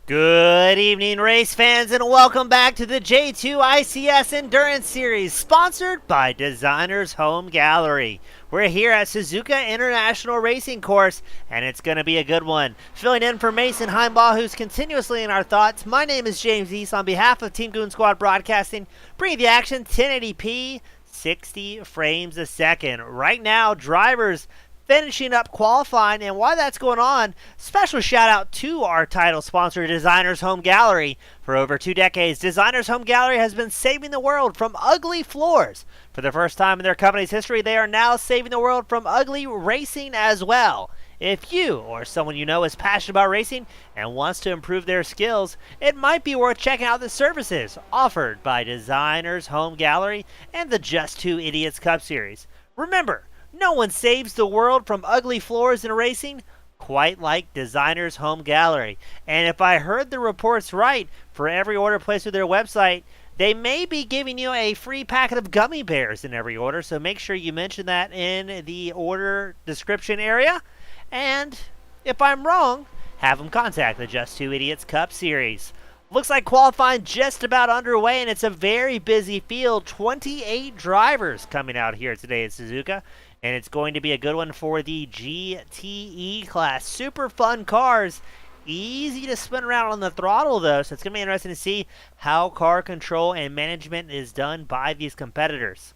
Good evening, race fans, and welcome back to the J2ICS Endurance Series, sponsored by Designers Home Gallery. We're here at Suzuka International Racing Course, and it's going to be a good one. Filling in for Mason Heimbaugh, who's continuously in our thoughts, my name is James East on behalf of Team Goon Squad Broadcasting, bringing the action 1080p, 60 frames a second. Right now, drivers finishing up qualifying, and while that's going on, special shout out to our title sponsor, Designers Home Gallery. For over 2 decades, Designers Home Gallery has been saving the world from ugly floors. For the first time in their company's history, they are now saving the world from ugly racing as well. If you or someone you know is passionate about racing and wants to improve their skills, it might be worth checking out the services offered by Designers Home Gallery and the Just Two Idiots Cup Series. Remember, no one saves the world from ugly floors in racing quite like Designers Home Gallery. And if I heard the reports right, for every order placed through their website, they may be giving you a free packet of gummy bears in every order. So make sure you mention that in the order description area. And if I'm wrong, have them contact the Just Two Idiots Cup Series. Looks like qualifying just about underway, and it's a very busy field. 28 drivers coming out here today at Suzuka. And it's going to be a good one for the GTE class. Super fun cars. Easy to spin around on the throttle, though. So it's going to be interesting to see how car control and management is done by these competitors.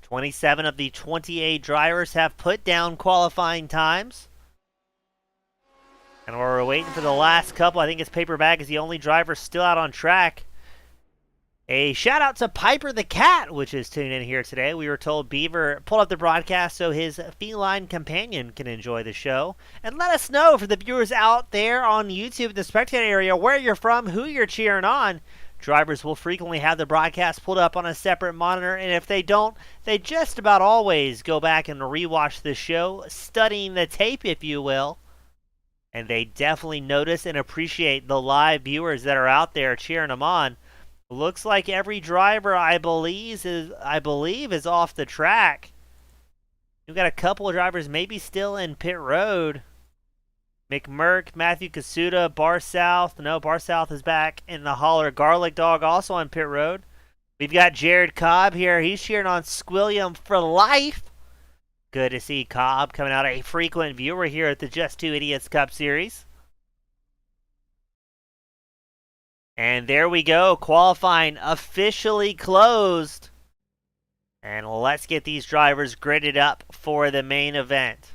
27 of the 28 drivers have put down qualifying times. And we're waiting for the last couple. I think it's Paper Bag is the only driver still out on track. A shout out to Piper the Cat, which is tuning in here today. We were told Beaver pulled up the broadcast so his feline companion can enjoy the show. And let us know, for the viewers out there on YouTube in the spectator area, where you're from, who you're cheering on. Drivers will frequently have the broadcast pulled up on a separate monitor, and if they don't, they just about always go back and rewatch the show, studying the tape, if you will. And they definitely notice and appreciate the live viewers that are out there cheering them on. Looks like every driver, I believe, is off the track. We've got a couple of drivers maybe still in pit road. McMurk, Matthew Kasuda, Bar South. No, Bar South is back in the holler. Garlic Dog also on pit road. We've got Jared Cobb here. He's cheering on Squilliam for life. Good to see Cobb coming out, a frequent viewer here at the Just Two Idiots Cup Series. And there we go, qualifying officially closed. And let's get these drivers gridded up for the main event.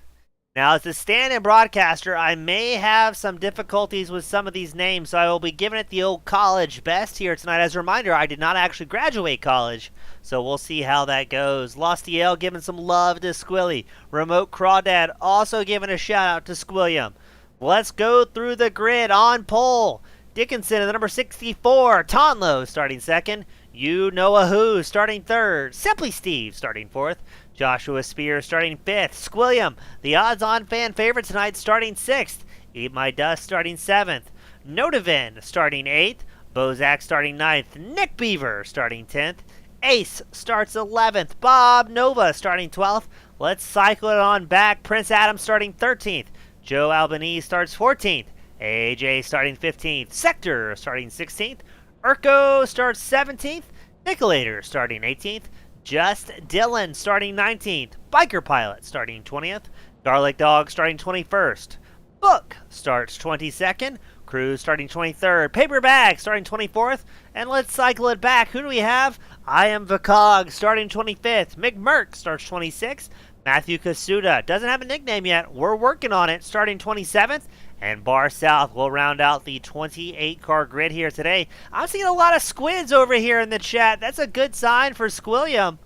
Now, as the stand-in broadcaster, I may have some difficulties with some of these names, so I will be giving it the old college best here tonight. As a reminder, I did not actually graduate college, so we'll see how that goes. Lostiel giving some love to Squilly. Remote Crawdad also giving a shout-out to Squilliam. Let's go through the grid on pole. Dickinson in the number 64. Tonlo starting second. You Noah Who starting third. Simply Steve starting fourth. Joshua Spear starting fifth. Squilliam, the odds-on fan favorite tonight, starting sixth. Eat My Dust starting seventh. Notavin starting eighth. Bozak starting ninth. Nick Beaver starting 10th. Ace starts 11th. Bob Nova starting 12th. Let's cycle it on back. Prince Adam starting 13th. Joe Albanese starts 14th. AJ starting 15th. Sector starting 16th. Urko starts 17th. Nicolator starting 18th. Just Dylan starting 19th. Biker Pilot starting 20th. Garlic Dog starting 21st. Book starts 22nd. Cruz starting 23rd. Paper Bag starting 24th. And let's cycle it back. Who do we have? I Am Vacog starting 25th. McMurk starts 26th. Matthew Kasuda doesn't have a nickname yet. We're working on it. Starting 27th. And Bar South will round out the 28-car grid here today. I'm seeing a lot of squids over here in the chat. That's a good sign for Squilliam.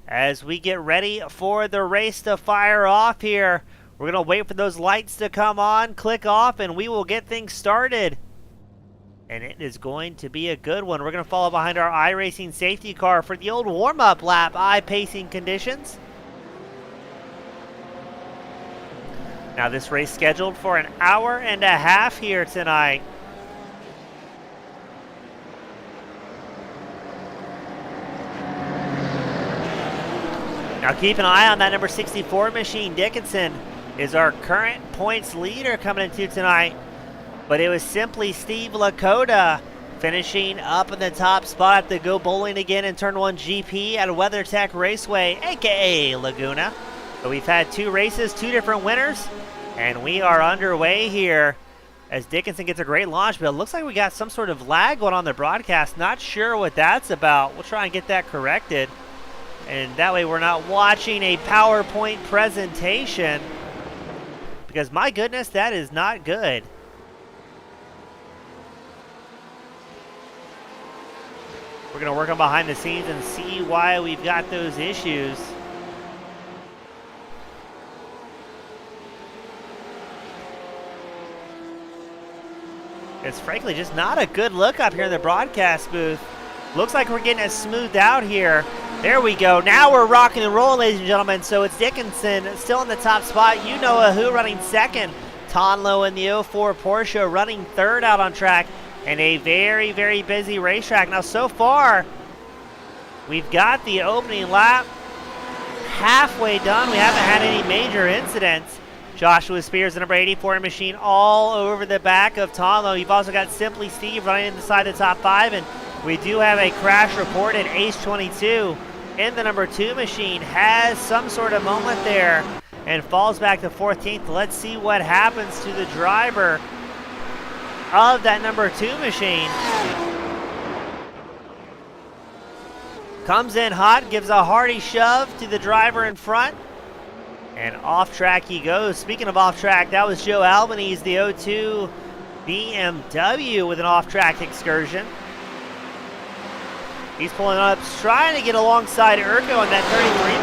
As we get ready for the race to fire off here, we're going to wait for those lights to come on, click off, and we will get things started. And it is going to be a good one. We're going to follow behind our iRacing safety car for the old warm-up lap, pacing conditions. Now this race scheduled for an hour and a half here tonight. Now keep an eye on that number 64 machine, Dickinson. is our current points leader coming into tonight. But it was simply Steve Lakota finishing up in the top spot at the Go Bowling Again in Turn 1 GP at WeatherTech Raceway, aka Laguna. So we've had 2 races, 2 different winners, and we are underway here as Dickinson gets a great launch, but it looks like we got some sort of lag going on the broadcast. Not sure what that's about. We'll try and get that corrected. And that way we're not watching a PowerPoint presentation, because my goodness, that is not good. We're going to work on behind the scenes and see why we've got those issues. It's frankly just not a good look up here in the broadcast booth. Looks like we're getting it smoothed out here. There we go. Now we're rocking and rolling, ladies and gentlemen. So it's Dickinson still in the top spot. You know who running second. Tonlo in the 04 Porsche running third out on track. And a very, very busy racetrack. Now, so far, we've got the opening lap halfway done. We haven't had any major incidents. Joshua Spears, the number 84 machine, all over the back of Tonlo. You've also got Simply Steve running inside the top 5. And we do have a crash reported. Ace 22 in the number 2 machine has some sort of moment there and falls back to 14th. Let's see what happens to the driver of that number 2 machine. Comes in hot, gives a hearty shove to the driver in front, and off track he goes. Speaking of off track, that was Joe Albanese, the 02 BMW, with an off track excursion. He's pulling up, trying to get alongside Urko on that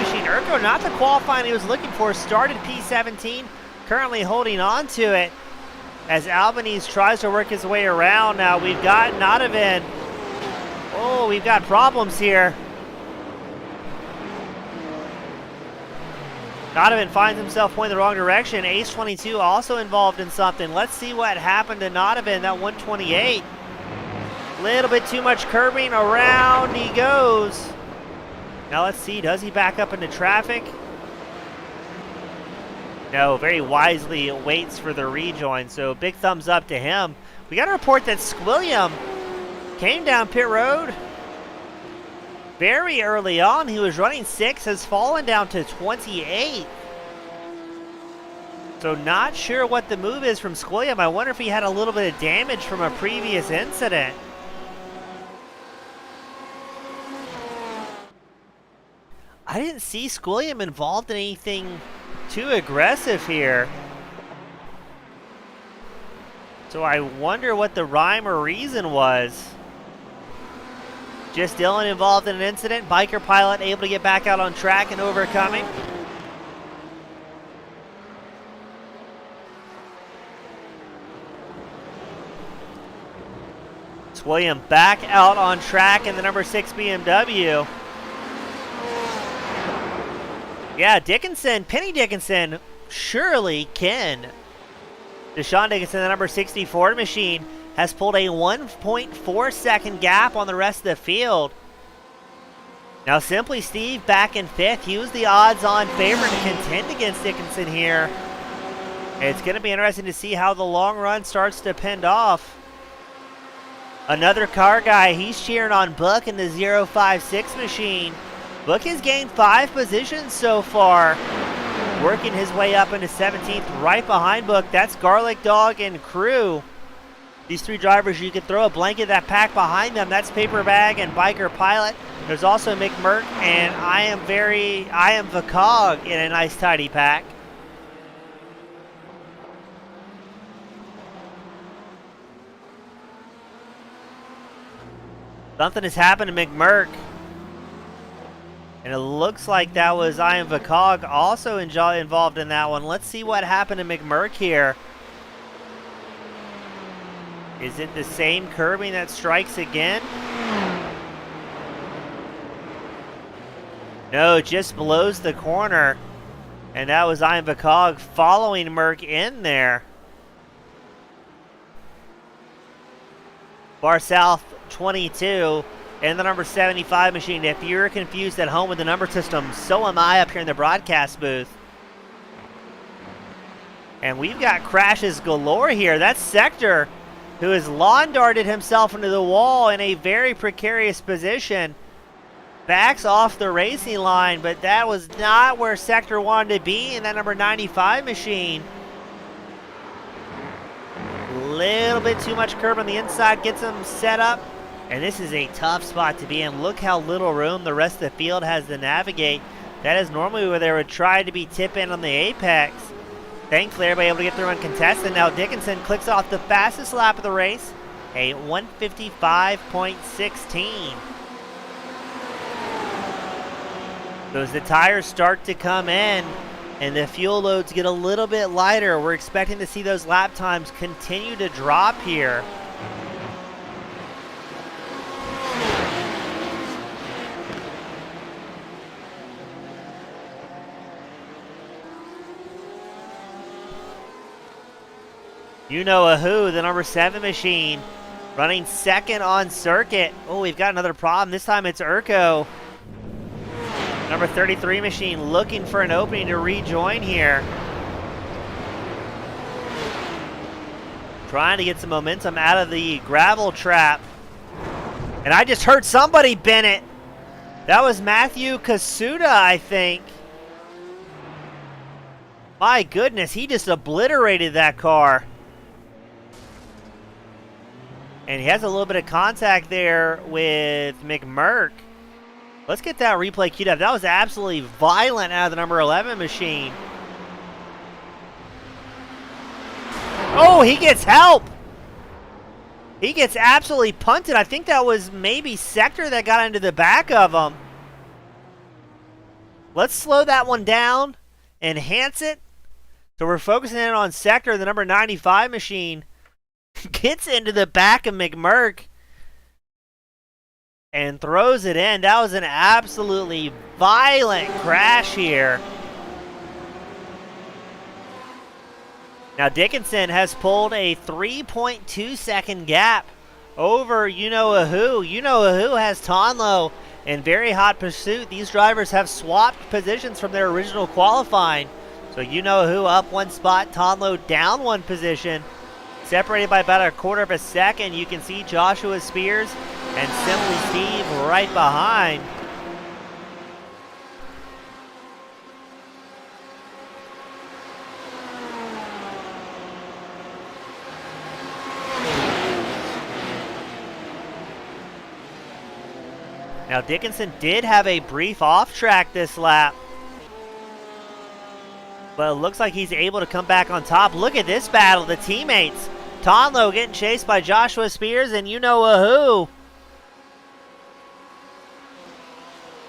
33 machine. Urko, not the qualifying he was looking for, started P17, currently holding on to it as Albanese tries to work his way around. Now we've got Nodovan. Oh, we've got problems here. Nodovan finds himself pointing the wrong direction. Ace 22 also involved in something. Let's see what happened to Nodovan, that 128. Little bit too much curbing, around he goes. Now let's see, does he back up into traffic? No, very wisely waits for the rejoin, so big thumbs up to him. We got a report that Squilliam came down pit road very early on. He was running 6, has fallen down to 28. So not sure what the move is from Squilliam. I wonder if he had a little bit of damage from a previous incident. I didn't see Squilliam involved in anything too aggressive here. So I wonder what the rhyme or reason was. Just Dylan involved in an incident. Biker pilot able to get back out on track and overcoming. Squilliam back out on track in the number 6 BMW. Yeah, Dickinson, Penny Dickinson, surely can. Deshaun Dickinson, the number 64 machine, has pulled a 1.4 second gap on the rest of the field. Now Simply Steve back in 5th. He was the odds-on favorite to contend against Dickinson here. It's going to be interesting to see how the long run starts to pend off. Another car guy, he's cheering on Book in the 056 machine. Book has gained 5 positions so far, working his way up into 17th, right behind Book. That's Garlic Dog and crew. These 3 drivers, you could throw a blanket of that pack behind them. That's Paper Bag and Biker Pilot. There's also McMurk and I am the Cog in a nice tidy pack. Something has happened to McMurk. And it looks like that was I Am Vacog also involved in that one. Let's see what happened to McMurk here. Is it the same curbing that strikes again? No, just blows the corner. And that was I Am Vacog following Merck in there. Bar South 22. And the number 75 machine. If you're confused at home with the number system, so am I up here in the broadcast booth. And we've got crashes galore here. That's Sector, who has lawn darted himself into the wall in a very precarious position. Backs off the racing line, but that was not where Sector wanted to be in that number 95 machine. Little bit too much curb on the inside, gets him set up. And this is a tough spot to be in. Look how little room the rest of the field has to navigate. That is normally where they would try to be tip in on the apex. Thankfully, everybody able to get through uncontested. Now Dickinson clicks off the fastest lap of the race, a 1:55.16. So as the tires start to come in and the fuel loads get a little bit lighter, we're expecting to see those lap times continue to drop here. You know who, the number 7 machine, running second on circuit. Oh, we've got another problem. This time it's Urko. Number 33 machine looking for an opening to rejoin here. Trying to get some momentum out of the gravel trap. And I just heard somebody bin it. That was Matthew Kasuda, I think. My goodness, he just obliterated that car. And he has a little bit of contact there with McMurk. Let's get that replay queued up. That was absolutely violent out of the number 11 machine. Oh, he gets help. He gets absolutely punted. I think that was maybe Sector that got into the back of him. Let's slow that one down, enhance it. So we're focusing in on Sector, the number 95 machine. Gets into the back of McMurk and throws it in. That was an absolutely violent crash here. Now Dickinson has pulled a 3.2 second gap over you-know-who. You-know-who has Tonlo in very hot pursuit. These drivers have swapped positions from their original qualifying. So you-know-who up one spot, Tonlo down one position. Separated by about a quarter of a second, you can see Joshua Spears and Simply Steve right behind. Now Dickinson did have a brief off track this lap, but it looks like he's able to come back on top. Look at this battle, the teammates. Tonlo getting chased by Joshua Spears and you-know-who.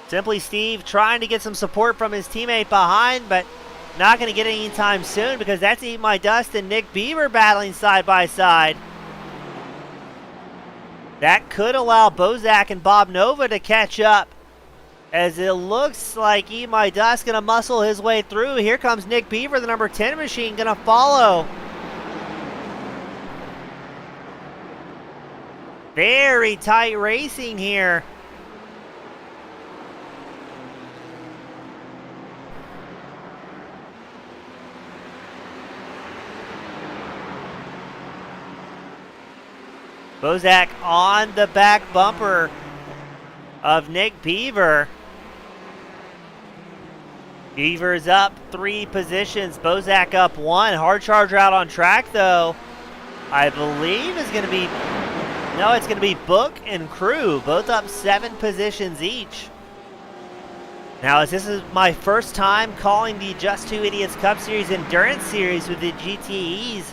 Simply Steve trying to get some support from his teammate behind, but not going to get any time soon because that's Eat My Dust and Nick Beaver battling side by side. That could allow Bozak and Bob Nova to catch up, as it looks like Eat My Dust going to muscle his way through. Here comes Nick Beaver, the number 10 machine, going to follow. Very tight racing here. Bozak on the back bumper of Nick Beaver. Beaver's up 3 positions. Bozak up 1. Hard Charger out on track, though. I believe is going to be... No, it's going to be Book and Crew, both up 7 positions each. Now, as this is my first time calling the Just Two Idiots Cup Series Endurance Series with the GTEs,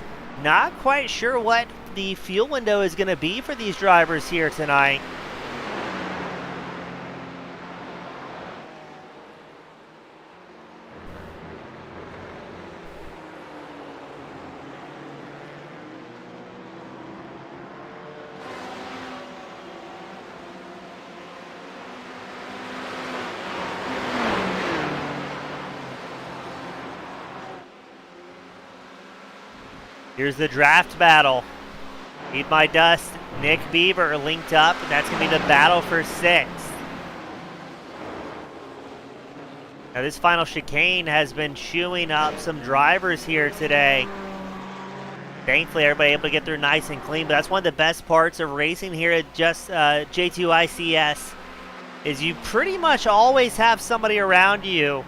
not quite sure what the fuel window is going to be for these drivers here tonight. Here's the draft battle. Eat My Dust, Nick Beaver linked up, and that's going to be the battle for 6th. Now this final chicane has been chewing up some drivers here today. Thankfully, everybody able to get through nice and clean, but that's one of the best parts of racing here at just J2ICS is you pretty much always have somebody around you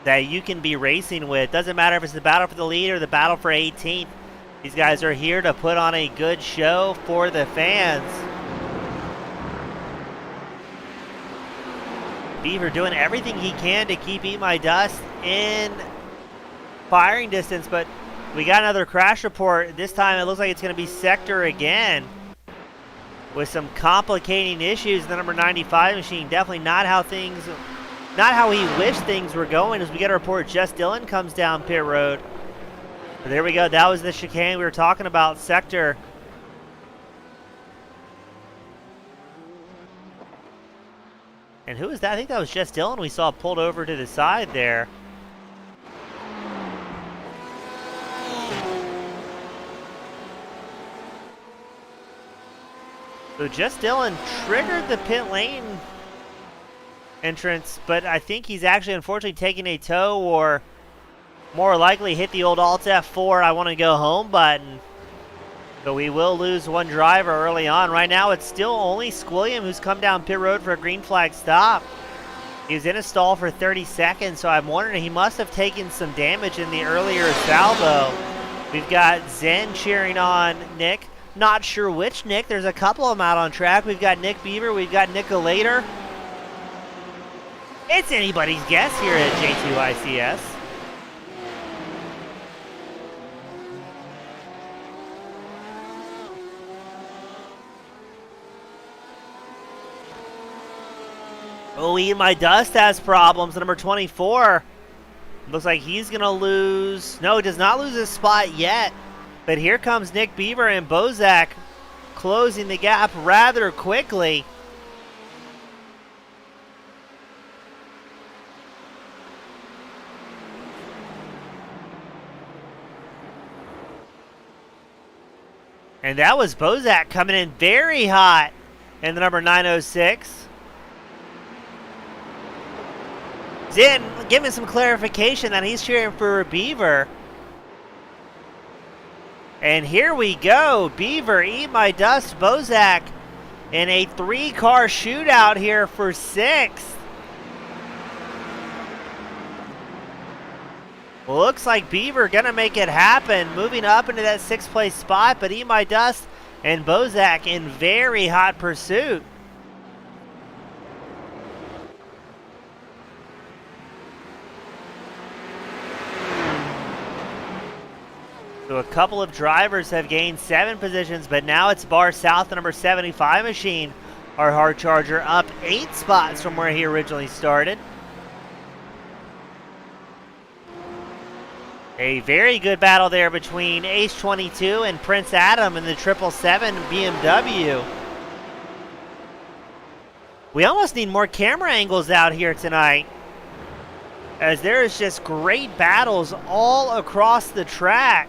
that you can be racing with. Doesn't matter if it's the battle for the lead or the battle for 18th. These guys are here to put on a good show for the fans. Beaver doing everything he can to keep Eat My Dust in firing distance, but we got another crash report. This time it looks like it's going to be Sector again with some complicating issues. The number 95 machine, definitely not how he wished things were going. As we get a report, Just Dylan comes down pit road. But there we go. That was the chicane we were talking about, Sector. And who was that? I think that was Just Dylan we saw pulled over to the side there. So Just Dylan triggered the pit lane entrance, but I think he's actually unfortunately taking a tow, or more likely hit the old Alt F4 I want to go home button. So we will lose one driver early on. Right now it's still only Squilliam who's come down pit road for a green flag stop. He was in a stall for 30 seconds, so I'm wondering, he must have taken some damage in the earlier salvo. We've got Zen cheering on Nick. Not sure which Nick. There's a couple of them out on track. We've got Nick Beaver. We've got Nicolator. It's anybody's guess here at J2ICS. Oh, Eat My Dust has problems. Number 24. Looks like he's going to lose. No, he does not lose his spot yet. But here comes Nick Beaver and Bozak closing the gap rather quickly. And that was Bozak coming in very hot in the number 906. Zin giving some clarification that he's cheering for Beaver. And here we go. Beaver, Eat My Dust, Bozak in a 3-car shootout here for 6th. Looks like Beaver gonna make it happen, moving up into that 6th place spot, but Eat My Dust and Bozak in very hot pursuit. So a couple of drivers have gained 7 positions, but now it's Bar South, the number 75 machine, our hard charger, up 8 spots from where he originally started. A very good battle there between Ace 22 and Prince Adam in the 777 BMW. We almost need more camera angles out here tonight, as there is just great battles all across the track.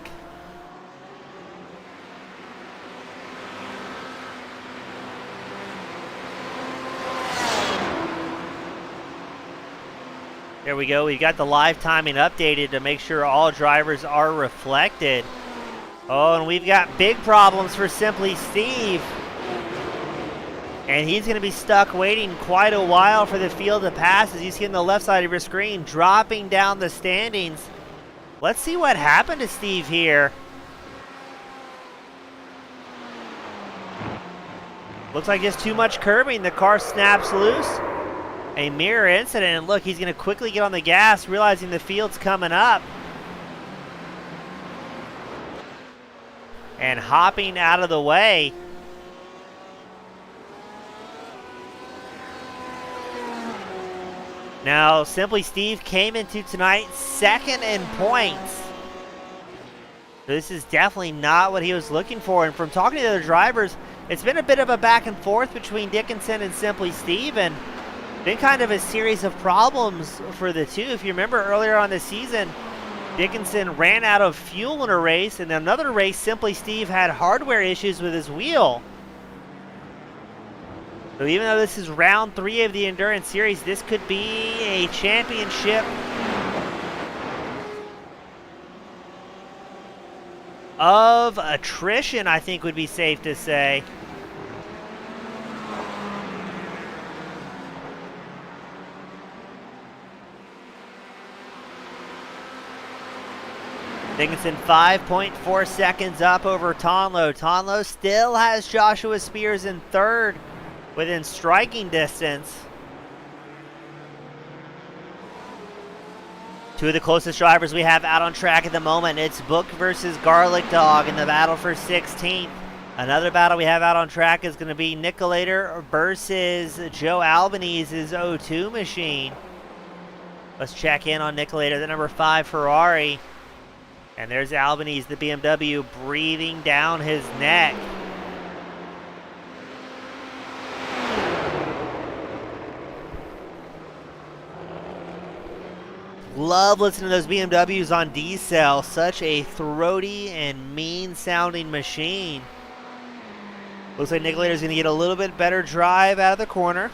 There we go. We've got the live timing updated to make sure all drivers are reflected. Oh, and we've got big problems for Simply Steve. And he's going to be stuck waiting quite a while for the field to pass, as you see on the left side of your screen, dropping down the standings. Let's see what happened to Steve here. Looks like just too much curbing. The car snaps loose. A mirror incident, and look, he's going to quickly get on the gas, realizing the field's coming up. And hopping out of the way. Now, Simply Steve came into tonight 2nd in points. This is definitely not what he was looking for. And from talking to the other drivers, it's been a bit of a back and forth between Dickinson and Simply Steve, and been kind of a series of problems for the two. If you remember earlier on this season, Dickinson ran out of fuel in a race, and another race, Simply Steve had hardware issues with his wheel. So even though this is round 3 of the Endurance Series, this could be a championship of attrition, I think would be safe to say. Dickinson 5.4 seconds up over Tonlo. Tonlo still has Joshua Spears in third within striking distance. Two of the closest drivers we have out on track at the moment. It's Book versus Garlic Dog in the battle for 16th. Another battle we have out on track is going to be Nicolator versus Joe Albanese's O2 machine. Let's check in on Nicolator, the number 5 Ferrari. And there's Albanese, the BMW, breathing down his neck. Love listening to those BMWs on D-Cell. Such a throaty and mean-sounding machine. Looks like Nicolator's going to get a little bit better drive out of the corner.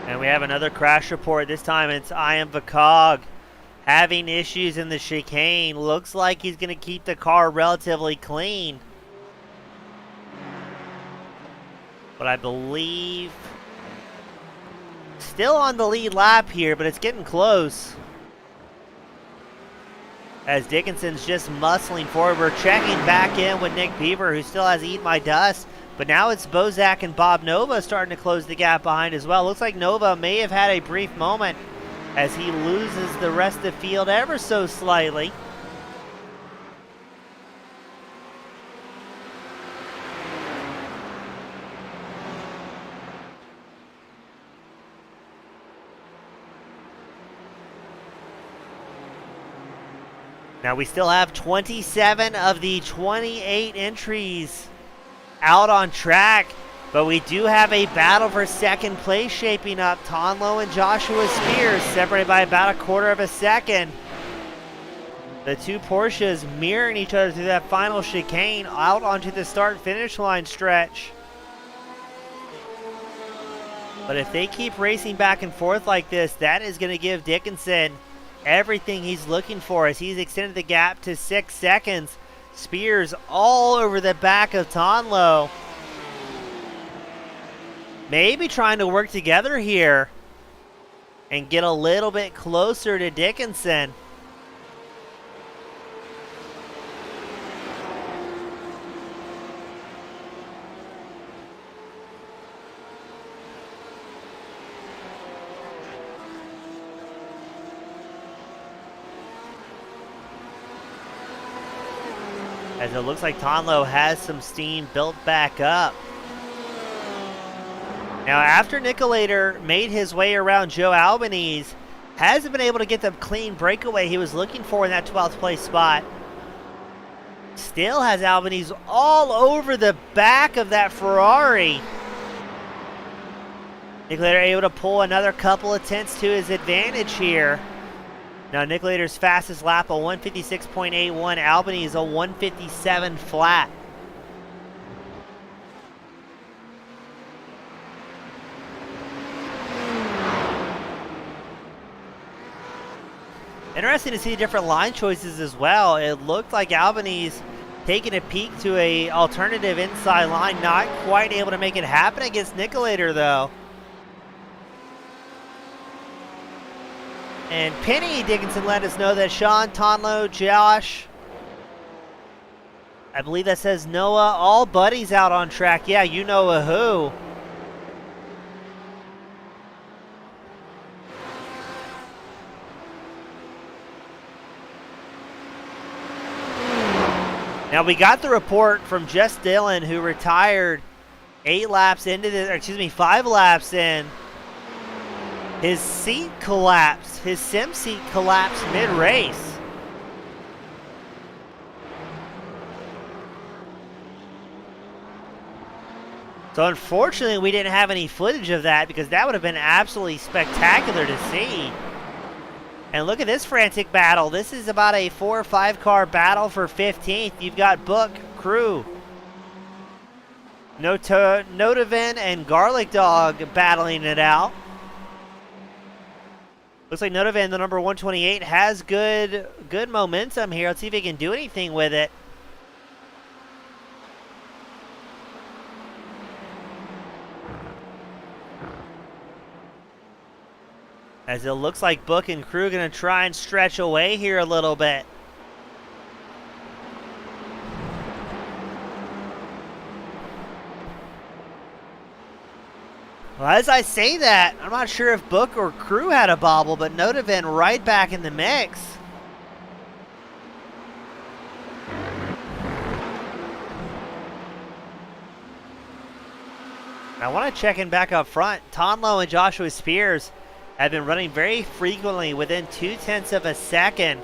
And we have another crash report. This time it's I Am Vakog having issues in the chicane. Looks like he's going to keep the car relatively clean. But I believe still on the lead lap here, but it's getting close. As Dickinson's just muscling forward. We're checking back in with Nick Beaver, who still has Eat My Dust. But now it's Bozak and Bob Nova starting to close the gap behind as well. Looks like Nova may have had a brief moment as he loses the rest of the field ever so slightly. Now we still have 27 of the 28 entries out on track, but we do have a battle for second place shaping up. Tonlo and Joshua Spears separated by about a quarter of a second. The two Porsches mirroring each other through that final chicane out onto the start-finish line stretch. But if they keep racing back and forth like this, that is going to give Dickinson everything he's looking for as he's extended the gap to 6 seconds. Spears all over the back of Tonlo. Maybe trying to work together here and get a little bit closer to Dickinson. As it looks like Tonlo has some steam built back up. Now after Nicolator made his way around Joe Albanese, hasn't been able to get the clean breakaway he was looking for in that 12th place spot. Still has Albanese all over the back of that Ferrari. Nicolator able to pull another couple of tenths to his advantage here. Now Nicolator's fastest lap, a 156.81. Albanese a 157 flat. Interesting to see different line choices as well. It looked like Albanese taking a peek to a alternative inside line, not quite able to make it happen against Nicolator though. And Penny Dickinson let us know that Sean, Tonlo, Josh, I believe that says Noah, all buddies out on track. Yeah, you know who. Now we got the report from Jess Dillon, who retired 5 laps in. His seat collapsed. His sim seat collapsed mid-race. So unfortunately, we didn't have any footage of that because that would have been absolutely spectacular to see. And look at this frantic battle. This is about a 4 or 5 car battle for 15th. You've got Book, Crew, Notaven, and Garlic Dog battling it out. Looks like Notaven, the number 128, has good momentum here. Let's see if he can do anything with it. As it looks like Book and Crew going to try and stretch away here a little bit. Well, as I say that, I'm not sure if Book or Crew had a bobble, but Notaven right back in the mix. I want to check in back up front. Tonlo and Joshua Spears have been running very frequently within 0.2 of a second.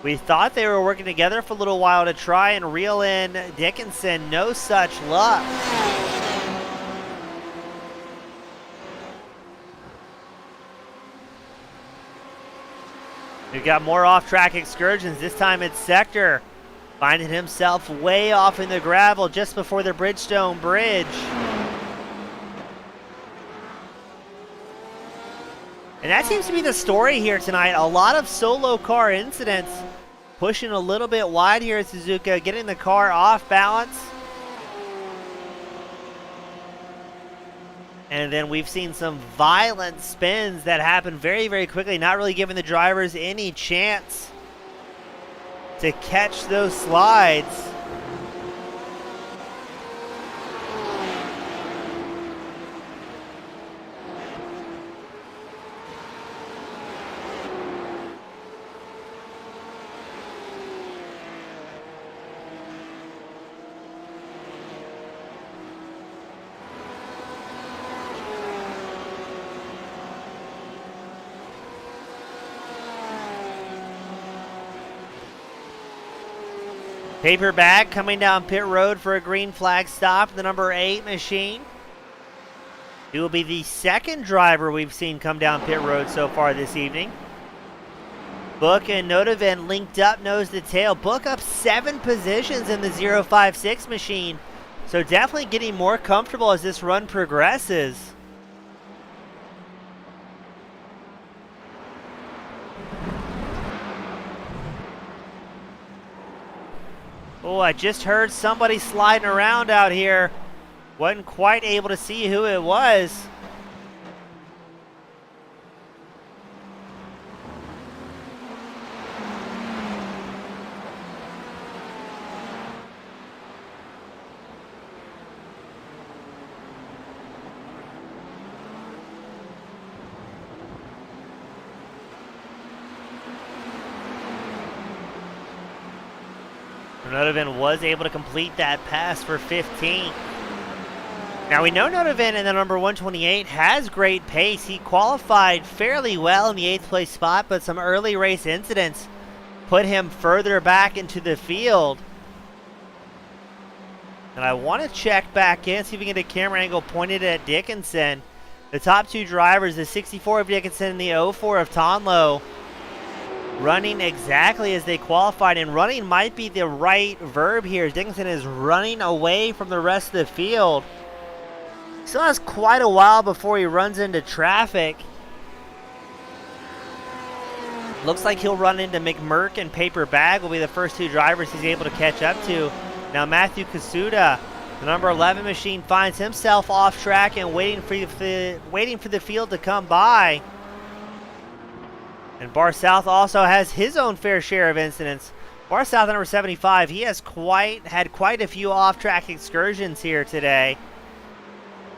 We thought they were working together for a little while to try and reel in Dickinson. No such luck. We've got more off-track excursions. This time it's Sector, finding himself way off in the gravel just before the Bridgestone Bridge. And that seems to be the story here tonight. A lot of solo car incidents, pushing a little bit wide here at Suzuka, getting the car off balance. And then we've seen some violent spins that happen very, very quickly, not really giving the drivers any chance to catch those slides. Paper Bag coming down pit road for a green flag stop, the number 8 machine. He will be the second driver we've seen come down pit road so far this evening. Book and Notaven linked up nose to tail. Book up 7 positions in the 056 machine. So definitely getting more comfortable as this run progresses. Oh, I just heard somebody sliding around out here. Wasn't quite able to see who it was. Notaven was able to complete that pass for 15. Now we know Notaven in the number 128 has great pace. He qualified fairly well in the 8th place spot, but some early race incidents put him further back into the field. And I want to check back in, see if we can get a camera angle pointed at Dickinson. The top 2 drivers, the 64 of Dickinson and the 04 of Tonlo, running exactly as they qualified, and running might be the right verb here. Dickinson is running away from the rest of the field. Still has quite a while before he runs into traffic. Looks like he'll run into McMurk and Paper Bag will be the first 2 drivers he's able to catch up to. Now Matthew Kasuda, the number 11 machine, finds himself off track and waiting for the field to come by. And Bar South also has his own fair share of incidents. Bar South, number 75, he has had quite a few off-track excursions here today.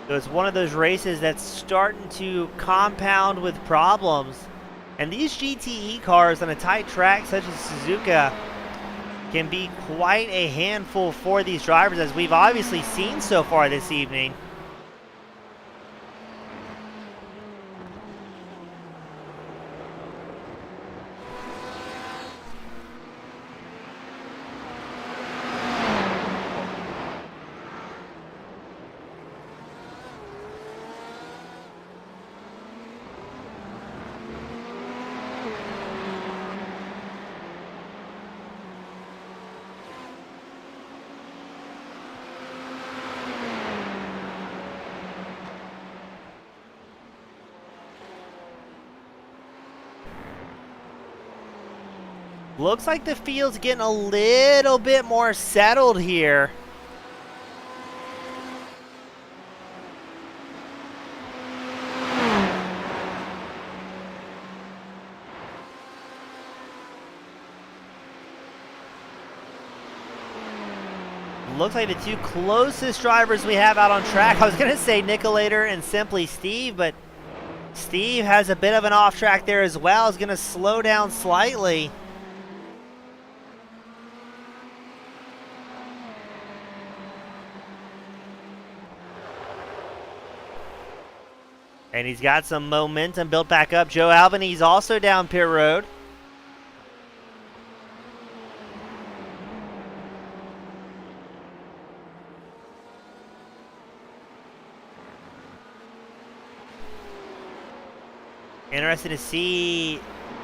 So it's one of those races that's starting to compound with problems. And these GTE cars on a tight track such as Suzuka can be quite a handful for these drivers, as we've obviously seen so far this evening. Looks like the field's getting a little bit more settled here. Looks like the two closest drivers we have out on track. I was going to say Nicolator and Simply Steve, but Steve has a bit of an off track there as well. Is going to slow down slightly. And he's got some momentum built back up. Joe Albany's also down pit road. Interested to see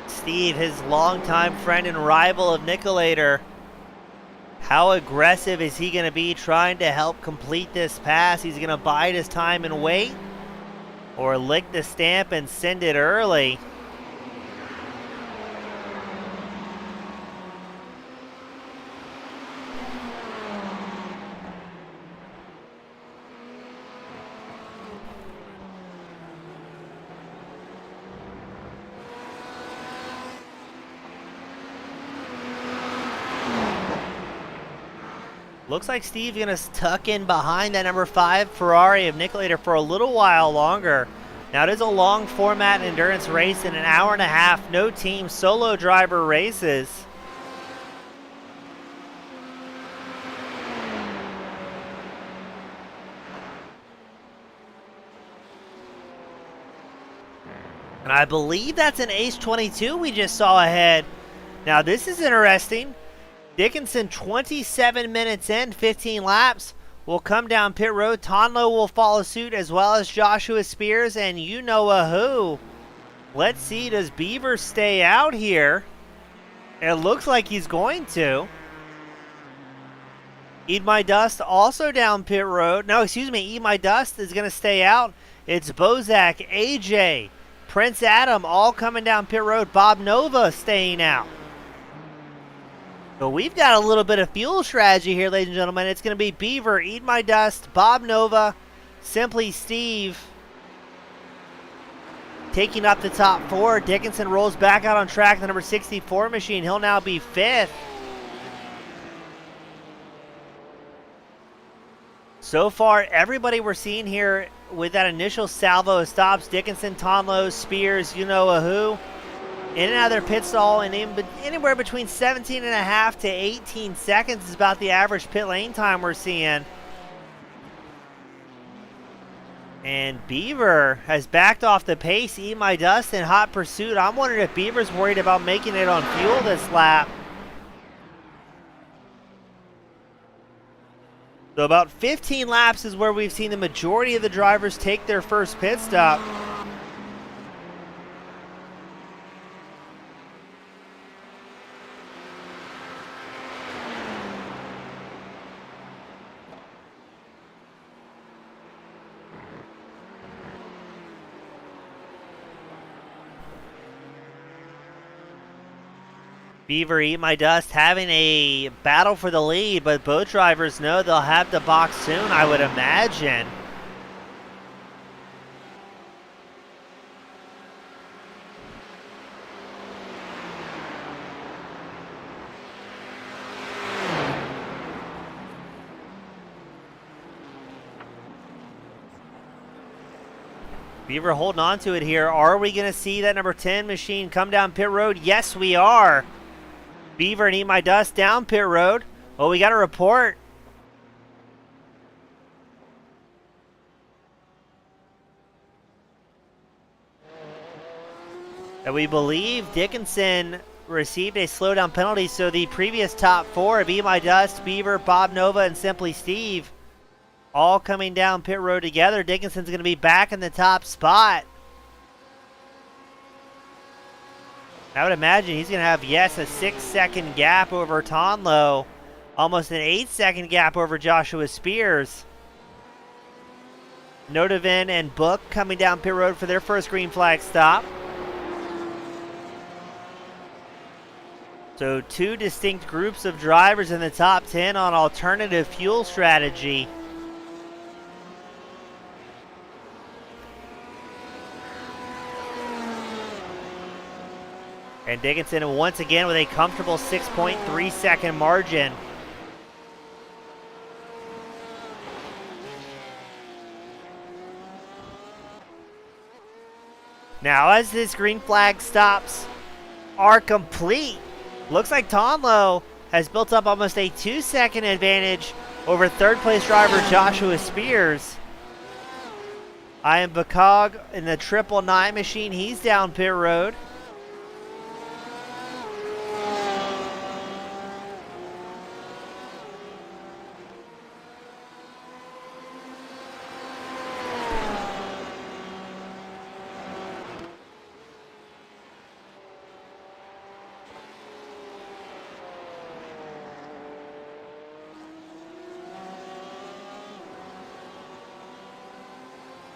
Steve, his longtime friend and rival of Nicolator. How aggressive is he going to be trying to help complete this pass? He's going to bide his time and wait, or lick the stamp and send it early. Looks like Steve's going to tuck in behind that number 5 Ferrari of Nicolator for a little while longer. Now, it is a long format endurance race in an hour and a half. No team, solo driver races. And I believe that's an Ace 22 we just saw ahead. Now, this is interesting. Dickinson, 27 minutes in, 15 laps, will come down pit road. Tonlo will follow suit, as well as Joshua Spears and you know who. Let's see, does Beaver stay out here? It looks like he's going to. Eat My Dust also down pit road. No, excuse me, Eat My Dust is going to stay out. It's Bozak, AJ, Prince Adam all coming down pit road. Bob Nova staying out. So we've got a little bit of fuel strategy here, ladies and gentlemen. It's going to be Beaver, Eat My Dust, Bob Nova, Simply Steve taking up the top 4. Dickinson rolls back out on track, the number 64 machine. He'll now be 5th. So far, everybody we're seeing here with that initial salvo of stops, Dickinson, Tonlo, Spears, you know who. In and out of their pit stall, and anywhere between 17.5 to 18 seconds is about the average pit lane time we're seeing. And Beaver has backed off the pace. Eat My Dust in hot pursuit. I'm wondering if Beaver's worried about making it on fuel this lap. So about 15 laps is where we've seen the majority of the drivers take their first pit stop. Beaver, Eat My Dust having a battle for the lead, but both drivers know they'll have the box soon, I would imagine. Beaver holding on to it here. Are we going to see that number 10 machine come down pit road? Yes, we are. Beaver and Eat My Dust down pit road. Well, we got a report. That we believe Dickinson received a slowdown penalty, so the previous top 4 of Eat My Dust, Beaver, Bob Nova, and Simply Steve all coming down pit road together. Dickinson's going to be back in the top spot. I would imagine he's going to have, yes, a 6-second gap over Tonlo. Almost an 8-second gap over Joshua Spears. Notivin and Book coming down pit road for their first green flag stop. So two distinct groups of drivers in the top 10 on alternative fuel strategy. And Dickinson once again with a comfortable 6.3 second margin. Now as this green flag stops are complete, looks like Tonlo has built up almost a 2-second advantage over third place driver Joshua Spears. Ian Bakog in the 999 machine, he's down pit road.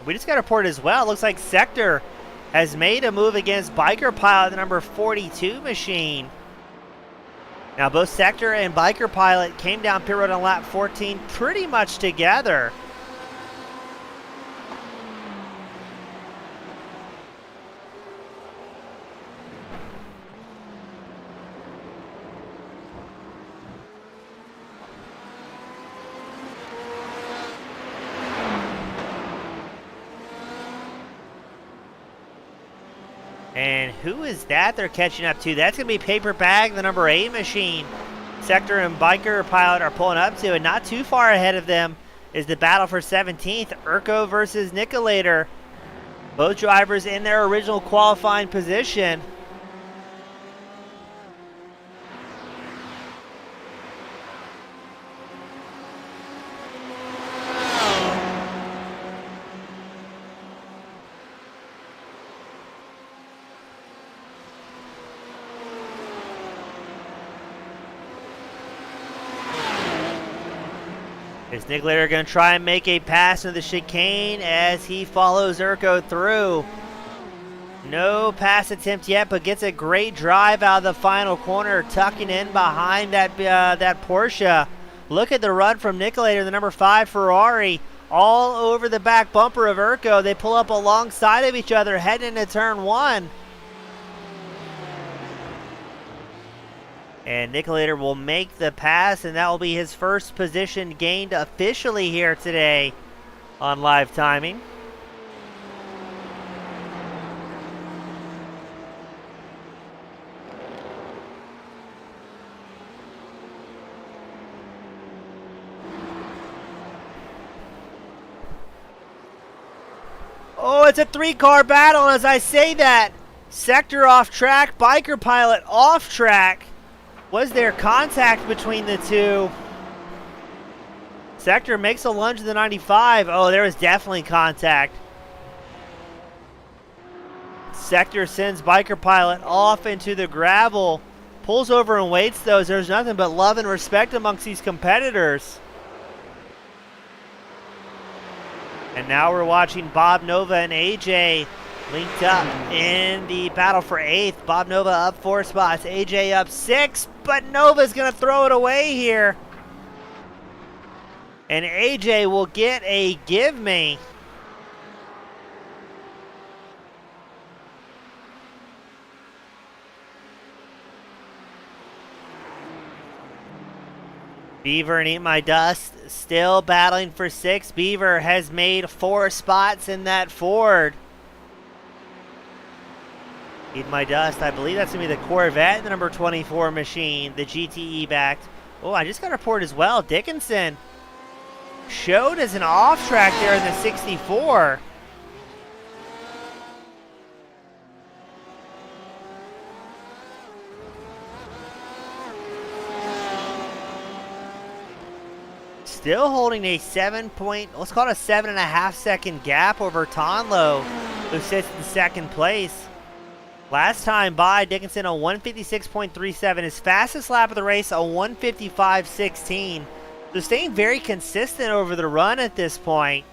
We just got reported as well. It looks like Sector has made a move against Biker Pilot, the number 42 machine. Now both Sector and Biker Pilot came down pit road on lap 14 pretty much together. And who is that they're catching up to? That's going to be Paper Bag, the number 8 machine. Sector and Biker Pilot are pulling up to, and not too far ahead of them is the battle for 17th, Urko versus Nicolator. Both drivers in their original qualifying position. Is Nicolator going to try and make a pass into the chicane as he follows Urko through? No pass attempt yet, but gets a great drive out of the final corner, tucking in behind that Porsche. Look at the run from Nicolator, the number 5 Ferrari, all over the back bumper of Urko. They pull up alongside of each other, heading into turn 1. And Nicolator will make the pass, and that will be his first position gained officially here today on live timing. Oh, it's a 3-car battle, and as I say that, Sector off track, Biker Pilot off track. Was there contact between the two? Sector makes a lunge to the 95. Oh, there was definitely contact. Sector sends Biker Pilot off into the gravel. Pulls over and waits, though. There's nothing but love and respect amongst these competitors. And now we're watching Bob Nova and AJ linked up in the battle for 8th. Bob Nova up 4 spots, AJ up 6, but Nova's going to throw it away here. And AJ will get a give me. Beaver and Eat My Dust still battling for 6. Beaver has made 4 spots in that Ford. Eat My Dust, I believe that's going to be the Corvette, the number 24 machine, the GTE backed. Oh, I just got a report as well. Dickinson showed as an off track there in the 64. Still holding a let's call it a 7.5 second gap over Tonlo, who sits in second place. Last time by, Dickinson a 156.37. His fastest lap of the race, a 155.16. So staying very consistent over the run at this point.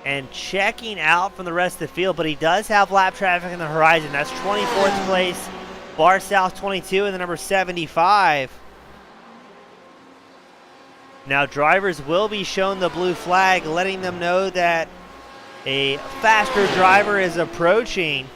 And checking out from the rest of the field, but he does have lap traffic in the horizon. That's 24th place Bar South 22 and the number 75. Now drivers will be shown the blue flag, letting them know that a faster driver is approaching.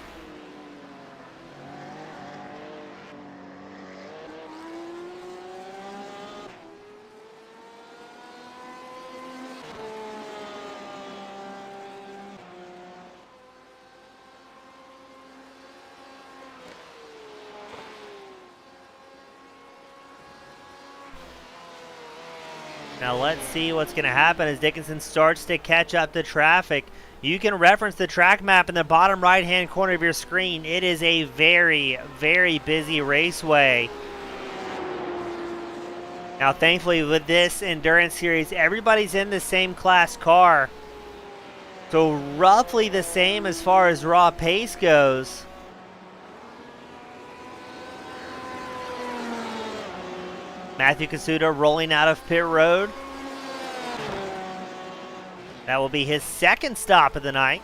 Now let's see what's going to happen as Dickinson starts to catch up to traffic. You can reference the track map in the bottom right-hand corner of your screen. It is a very, very busy raceway. Now thankfully with this endurance series, everybody's in the same class car. So roughly the same as far as raw pace goes. Matthew Kasuda rolling out of pit road. That will be his second stop of the night.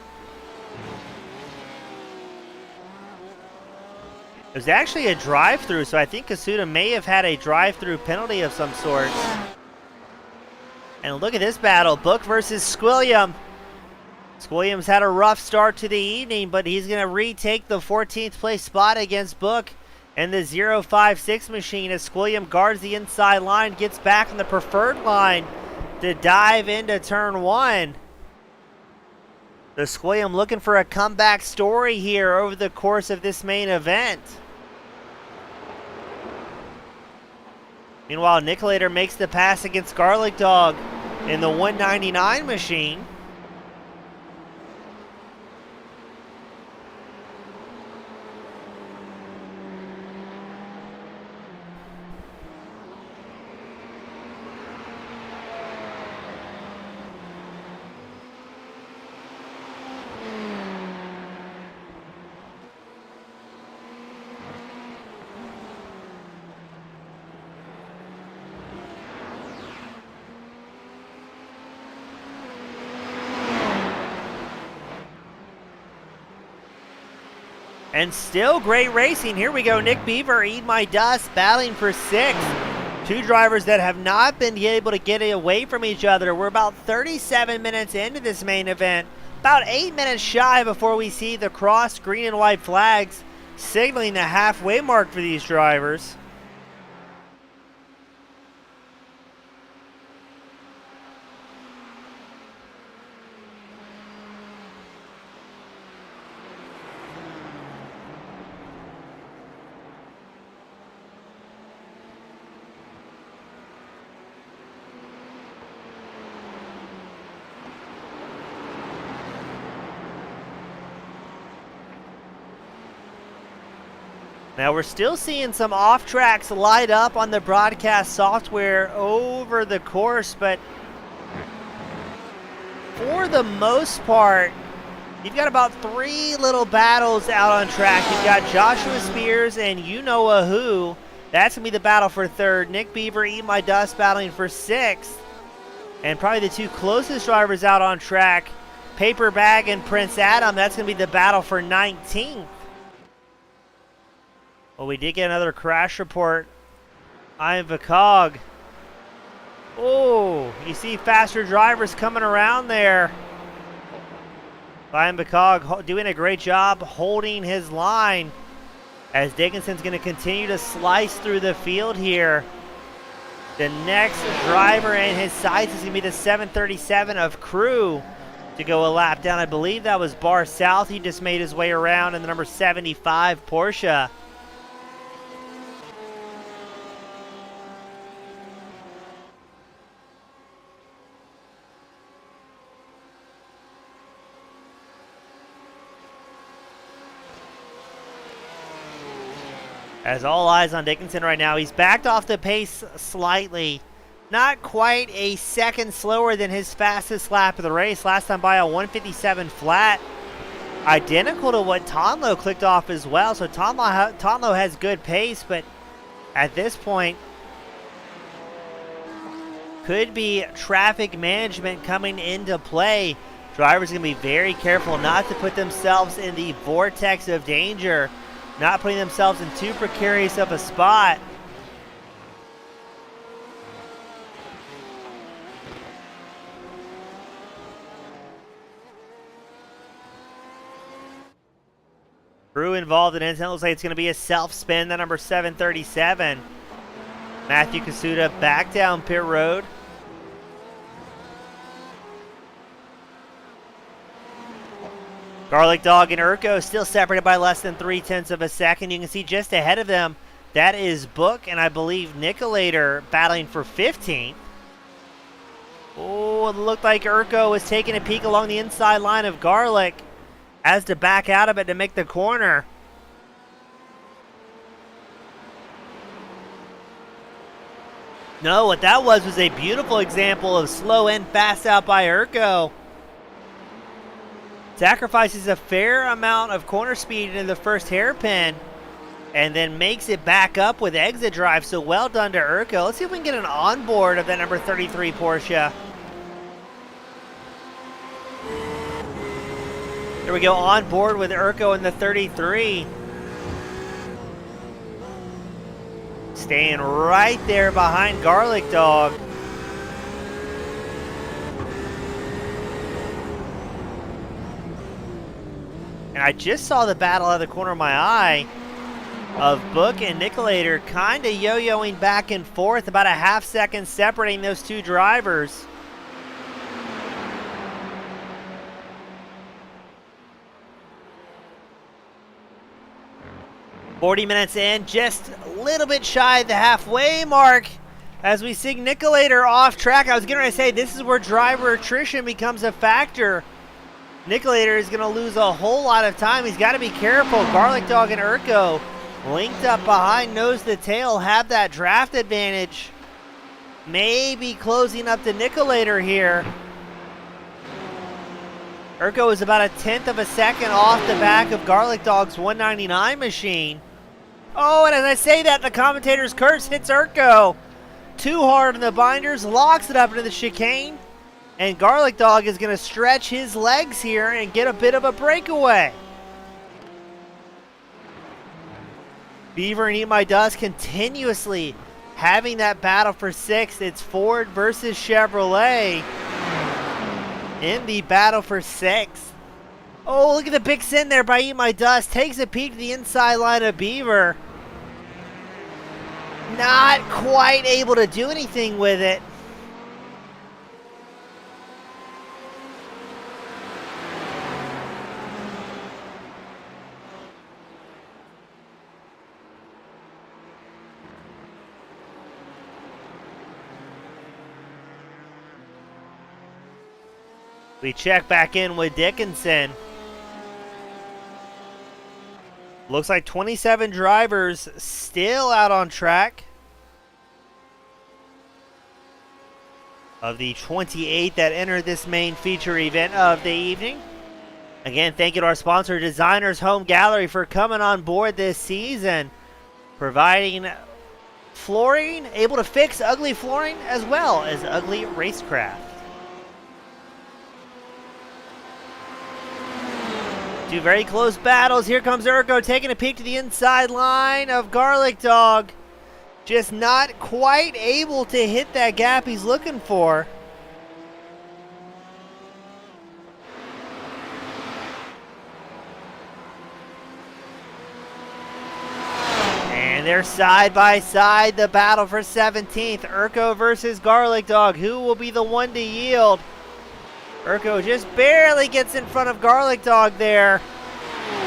It was actually a drive-through, so I think Kasuda may have had a drive-through penalty of some sort. And look at this battle, Book versus Squilliam. Squilliam's had a rough start to the evening, but he's going to retake the 14th place spot against Book. And the 056 machine as Squilliam guards the inside line, gets back on the preferred line to dive into turn one. The Squilliam looking for a comeback story here over the course of this main event. Meanwhile, Nicolator makes the pass against Garlic Dog in the 199 machine. And still great racing. Here we go. Nick Beaver, Eat My Dust, battling for 6th. Two drivers that have not been able to get away from each other. We're about 37 minutes into this main event. About 8 minutes shy before we see the crossed green and white flags signaling the halfway mark for these drivers. Now we're still seeing some off tracks light up on the broadcast software over the course, but for the most part, you've got about 3 little battles out on track. You've got Joshua Spears and you know a who. That's going to be the battle for 3rd. Nick Beaver, Eat My Dust, battling for 6th. And probably the 2 closest drivers out on track, Paper Bag and Prince Adam, that's going to be the battle for 19th. Well, we did get another crash report. I'm Vicog. Oh, you see faster drivers coming around there. Ryan Vicog doing a great job holding his line as Dickinson's going to continue to slice through the field here. The next driver in his sights is going to be the 737 of Crew to go a lap down. I believe that was Bar South. He just made his way around in the number 75 Porsche. As all eyes on Dickinson right now, he's backed off the pace slightly. Not quite a second slower than his fastest lap of the race. Last time by a 157 flat. Identical to what Tonlo clicked off as well. So Tonlo has good pace, but at this point, could be traffic management coming into play. Drivers are going to be very careful not to put themselves in the vortex of danger not putting themselves in too precarious of a spot. Crew involved in incident. Looks like it's going to be a self-spin, the number 737. Matthew Kasuda back down pit road. Garlic Dog and Urko still separated by less than 0.3 of a second. You can see just ahead of them, that is Book and I believe Nicolator battling for 15th. Oh, it looked like Urko was taking a peek along the inside line of Garlic. Has to back out of it to make the corner. No, what that was a beautiful example of slow and fast out by Urko. Sacrifices a fair amount of corner speed in the first hairpin and then makes it back up with exit drive. So well done to Urko. Let's see if we can get an onboard of that number 33 Porsche. There we go, on board with Urko in the 33. Staying right there behind Garlic Dog. And I just saw the battle out of the corner of my eye of Book and Nicolator kind of yo-yoing back and forth, about a half second separating those two drivers. "40 minutes in, just a little bit shy of the halfway mark as we see Nicolator off track." I was getting ready to say, this is where driver attrition becomes a factor. Nicolator is going to lose a whole lot of time. He's got to be careful. Garlic Dog and Urko linked up behind, nose to tail, have that draft advantage. Maybe closing up to Nicolator here. Urko is about 1/10 of a second off the back of Garlic Dog's 199 machine. Oh, and as I say that, the commentator's curse hits Urko. Too hard on the binders, locks it up into the chicane. And Garlic Dog is going to stretch his legs here and get a bit of a breakaway. Beaver and Eat My Dust continuously having that battle for 6th. It's Ford versus Chevrolet in the battle for 6th. Oh, look at the big sin there by Eat My Dust. Takes a peek to the inside line of Beaver. Not quite able to do anything with it. We check back in with Dickinson. Looks like 27 drivers still out on track. Of the 28 that entered this main feature event of the evening. Again, thank you to our sponsor, Designers Home Gallery, for coming on board this season. Providing flooring, able to fix ugly flooring as well as ugly racecraft. Two very close battles. Here comes Urko taking a peek to the inside line of Garlic Dog. Just not quite able to hit that gap he's looking for. And they're side by side, the battle for 17th. Urko versus Garlic Dog. Who will be the one to yield? Urko just barely gets in front of Garlic Dog there.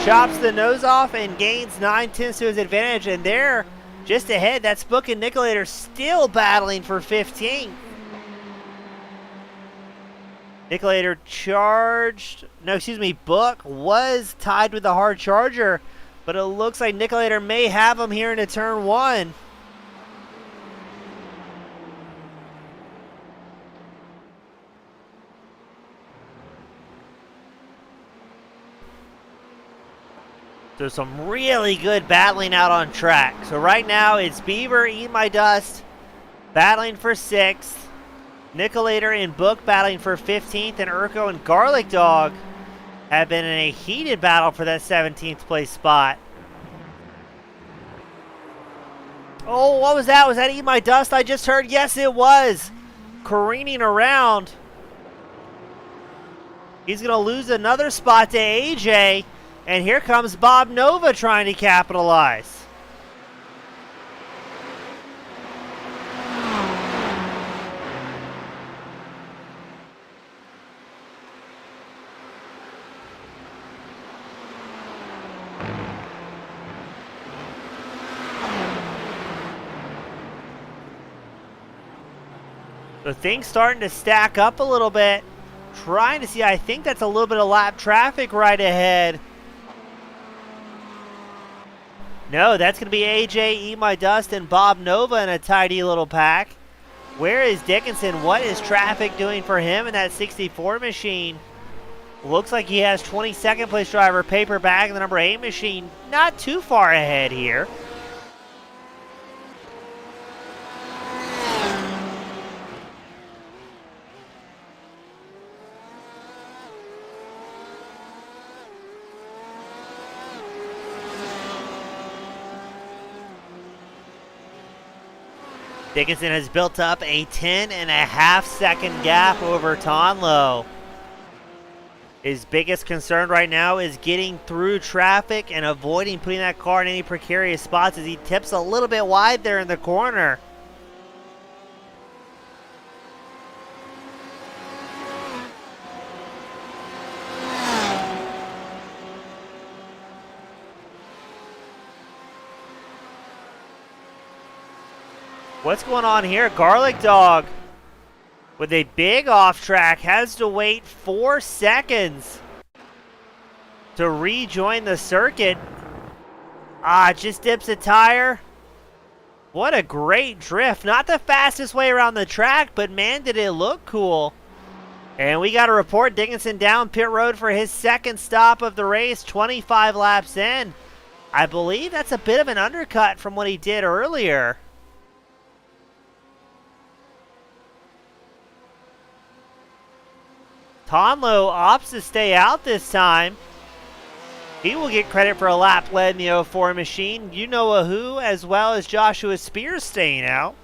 Chops the nose off and gains 9/10 to his advantage. And there, just ahead, that's Book and Nicolator still battling for 15th. Nicolator charged. No, excuse me. Book was tied with the hard charger. But it looks like Nicolator may have him here into turn 1. So some really good battling out on track. So right now it's Beaver, Eat My Dust, battling for 6th. Nicolator and Book battling for 15th. And Urko and Garlic Dog have been in a heated battle for that 17th place spot. Oh, what was that? Was that Eat My Dust I just heard? Yes, it was. Careening around. He's going to lose another spot to AJ. And here comes Bob Nova trying to capitalize. So things starting to stack up a little bit. Trying to see, I think that's a little bit of lap traffic right ahead. No, that's going to be AJ, Eat My Dust, and Bob Nova in a tidy little pack. Where is Dickinson? What is traffic doing for him in that 64 machine? Looks like he has 22nd place driver Paper Bag in the number 8 machine. Not too far ahead here. Dickinson has built up a 10.5 second gap over Tonlow. His biggest concern right now is getting through traffic and avoiding putting that car in any precarious spots as he tips a little bit wide there in the corner. What's going on here? Garlic Dog with a big off track has to wait 4 seconds to rejoin the circuit. Just dips a tire. What a great drift. Not the fastest way around the track, but man, did it look cool. And we got to report Dickinson down pit road for his second stop of the race, 25 laps in. I believe that's a bit of an undercut from what he did earlier. Tonlow opts to stay out this time. He will get credit for a lap led in the 04 machine. You know who, as well as Joshua Spears staying out.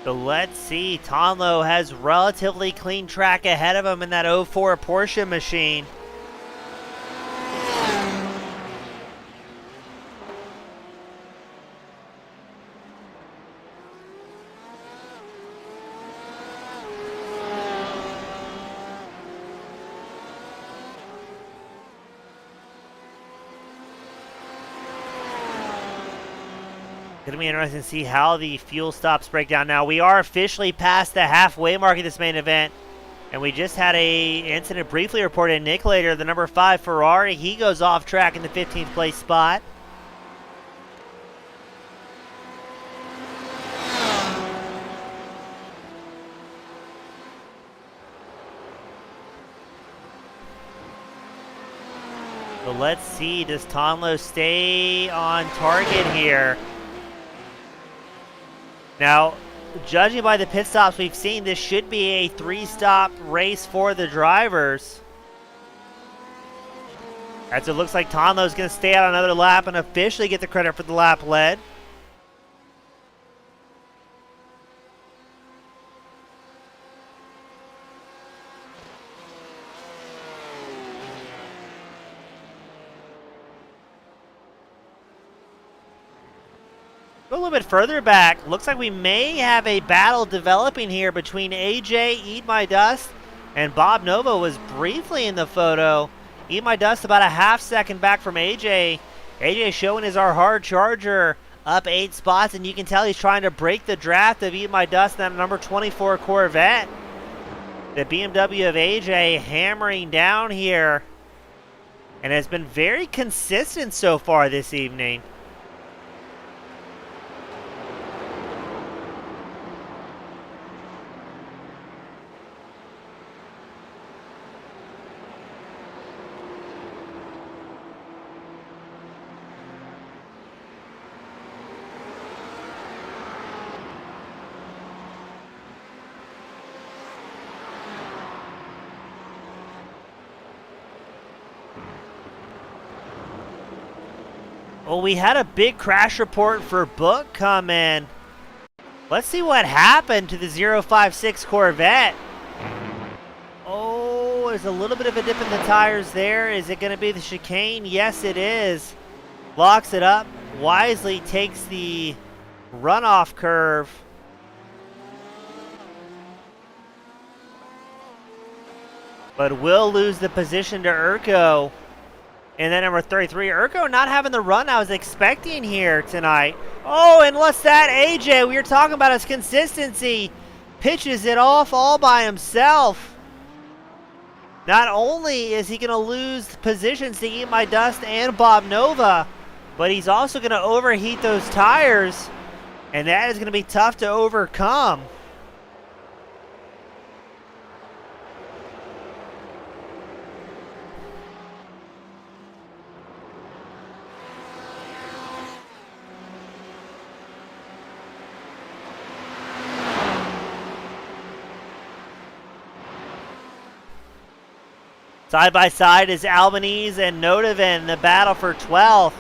So let's see, Tonlow has relatively clean track ahead of him in that 04 Porsche machine. Going to be interesting to see how the fuel stops break down. Now, we are officially past the halfway mark of this main event. And we just had a incident briefly reported. Nick later, the number 5 Ferrari, he goes off track in the 15th place spot. So let's see, does Tonlow stay on target here? Now, judging by the pit stops we've seen, this should be a 3-stop race for the drivers. As it looks like Tonlow's going to stay out another lap and officially get the credit for the lap led. Go a little bit further back. Looks like we may have a battle developing here between AJ, Eat My Dust, and Bob Nova was briefly in the photo. Eat My Dust about a half second back from AJ. AJ showing is our hard charger up 8 spots, and you can tell he's trying to break the draft of Eat My Dust and that number 24 Corvette. The BMW of AJ hammering down here and has been very consistent so far this evening. Well, we had a big crash report for Book come in. Let's see what happened to the 056 Corvette. Oh, there's a little bit of a dip in the tires there. Is it going to be the chicane? Yes, it is. Locks it up. Wisely takes the runoff curve. But will lose the position to Urko. And then number 33, Urko not having the run I was expecting here tonight. Oh, and what's that? AJ, we were talking about his consistency. Pitches it off all by himself. Not only is he going to lose positions to Eat My Dust and Bob Nova, but he's also going to overheat those tires. And that is going to be tough to overcome. Side by side is Albanese and Nodovan, the battle for 12th.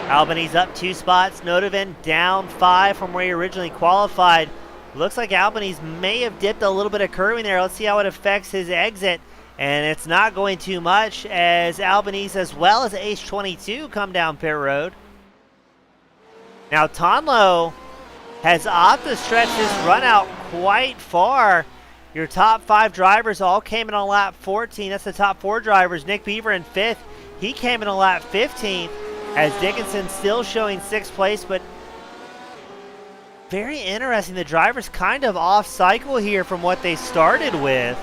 Albanese up 2 spots, Nodovan down 5 from where he originally qualified. Looks like Albanese may have dipped a little bit of curving there. Let's see how it affects his exit. And it's not going too much as Albanese as well as Ace 22 come down pit road. Now Tonlo has opted to stretch this run out quite far. Your top 5 drivers all came in on lap 14. That's the top 4 drivers. Nick Beaver in 5th. He came in on lap 15th. As Dickinson still showing 6th place, but very interesting. The drivers kind of off cycle here from what they started with.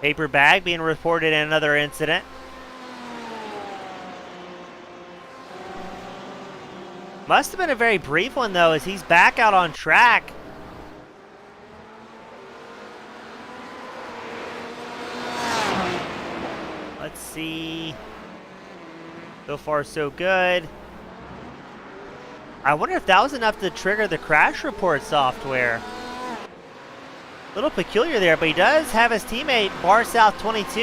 Paper bag being reported in another incident. Must have been a very brief one though, as he's back out on track. Let's see. So far so good. I wonder if that was enough to trigger the crash report software. A little peculiar there, but he does have his teammate, Bar South 22,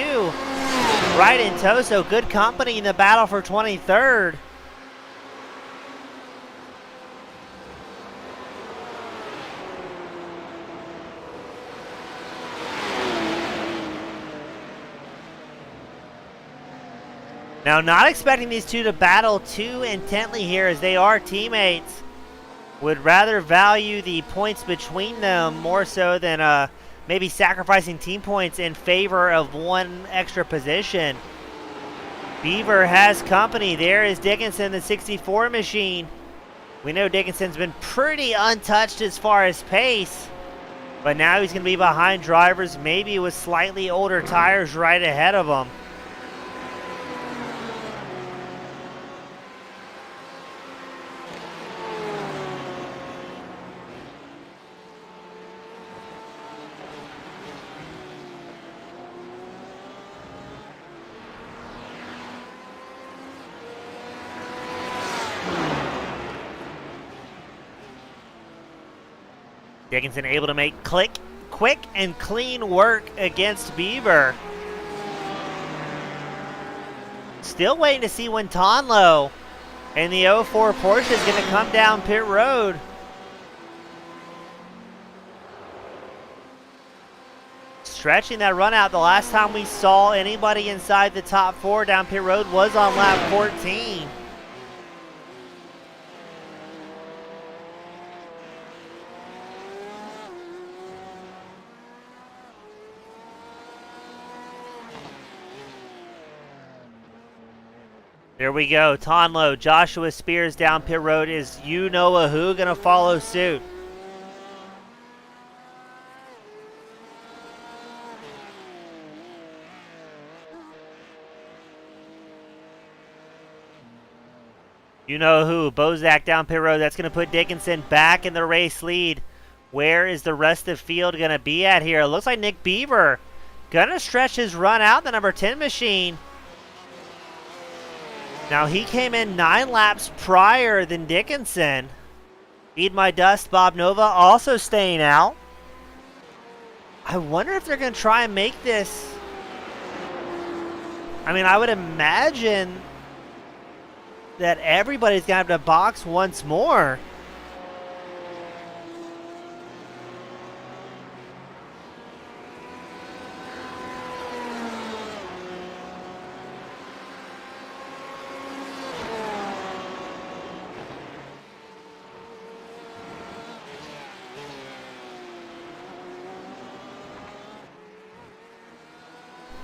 right in tow, so good company in the battle for 23rd. Now, not expecting these two to battle too intently here as they are teammates. Would rather value the points between them more so than maybe sacrificing team points in favor of one extra position. Beaver has company. There is Dickinson, the 64 machine. We know Dickinson's been pretty untouched as far as pace, but now he's going to be behind drivers maybe with slightly older tires right ahead of him. Dickinson able to make quick and clean work against Beaver. Still waiting to see when Tonlo and the 04 Porsche is going to come down pit road. Stretching that run out. The last time we saw anybody inside the top 4 down pit road was on lap 14. There we go. Tonlo, Joshua Spears down pit road. Is you know who going to follow suit? You know who? Bozak down pit road. That's going to put Dickinson back in the race lead Where is the rest of the field going to be at here? It looks like Nick Beaver going to stretch his run out, the number 10 machine. Now, he came in 9 laps prior than Dickinson. Eat My Dust, Bob Nova also staying out. I wonder if they're going to try and make this. I mean, I would imagine that everybody's going to have to box once more.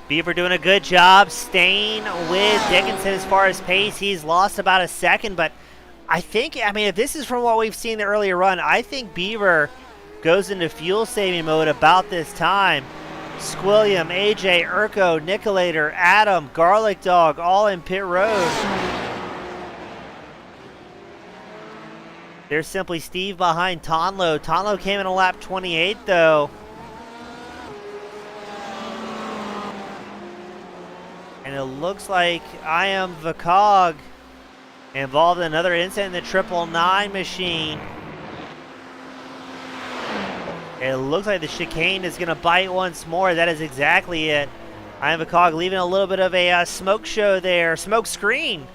Beaver doing a good job staying with Dickinson as far as pace. He's lost about a second, but I mean, if this is from what we've seen the earlier run, I think Beaver goes into fuel saving mode about this time. Squilliam, AJ, Urko, Nicolator, Adam, Garlic Dog, all in pit road. There's Simply Steve behind Tonlo. Tonlo came in a lap 28 though. And it looks like I Am Vakog involved in another incident in the 999 machine. It looks like the chicane is going to bite once more. That is exactly it. I Am Vakog leaving a little bit of a smoke show there, smoke screen.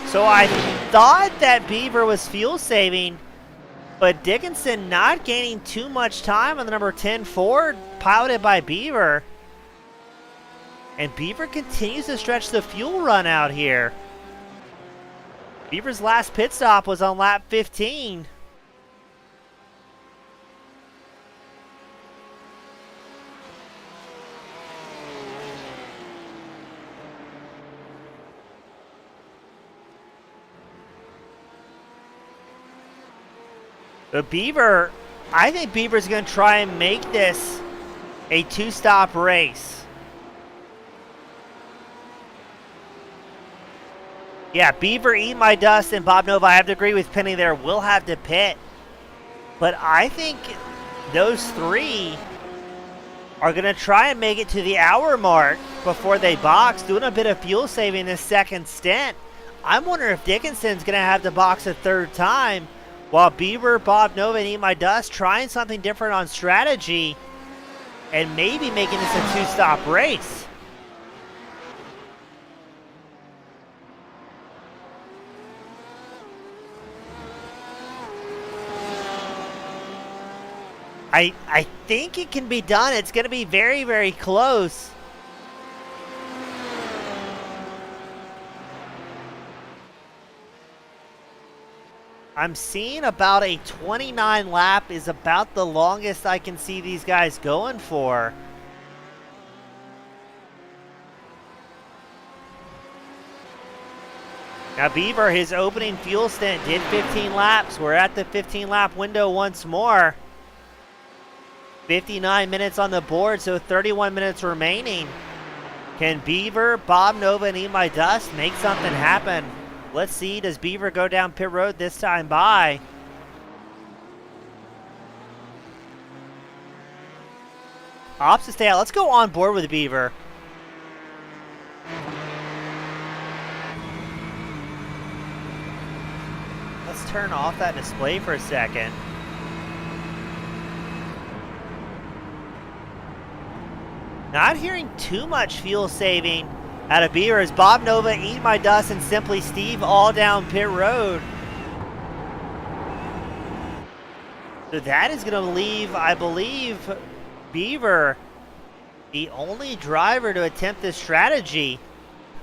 So I thought that Beaver was fuel saving, but Dickinson not gaining too much time on the number 10 Ford, piloted by Beaver. And Beaver continues to stretch the fuel run out here. Beaver's last pit stop was on lap 15. But Beaver, I think Beaver's going to try and make this a 2-stop race. Yeah, Beaver, Eat My Dust, and Bob Nova, I have to agree with Penny there, will have to pit. But I think those 3 are going to try and make it to the hour mark before they box, doing a bit of fuel saving this second stint. I'm wondering if Dickinson's going to have to box a 3rd time, while Beaver, Bob Nova, and Eat My Dust trying something different on strategy and maybe making this a 2-stop race. I think it can be done. It's going to be very, very close. I'm seeing about a 29 lap is about the longest I can see these guys going for. Now Beaver, his opening fuel stint did 15 laps. We're at the 15 lap window once more. 59 minutes on the board, so 31 minutes remaining. Can Beaver, Bob Nova, and Eat My Dust make something happen? Let's see, does Beaver go down pit road this time by? Opts to stay out. Let's go on board with Beaver. Let's turn off that display for a second. Not hearing too much fuel saving out of Beaver as Bob Nova, Eat My Dust, and Simply Steve all down pit road. So that is going to leave, I believe, Beaver the only driver to attempt this strategy.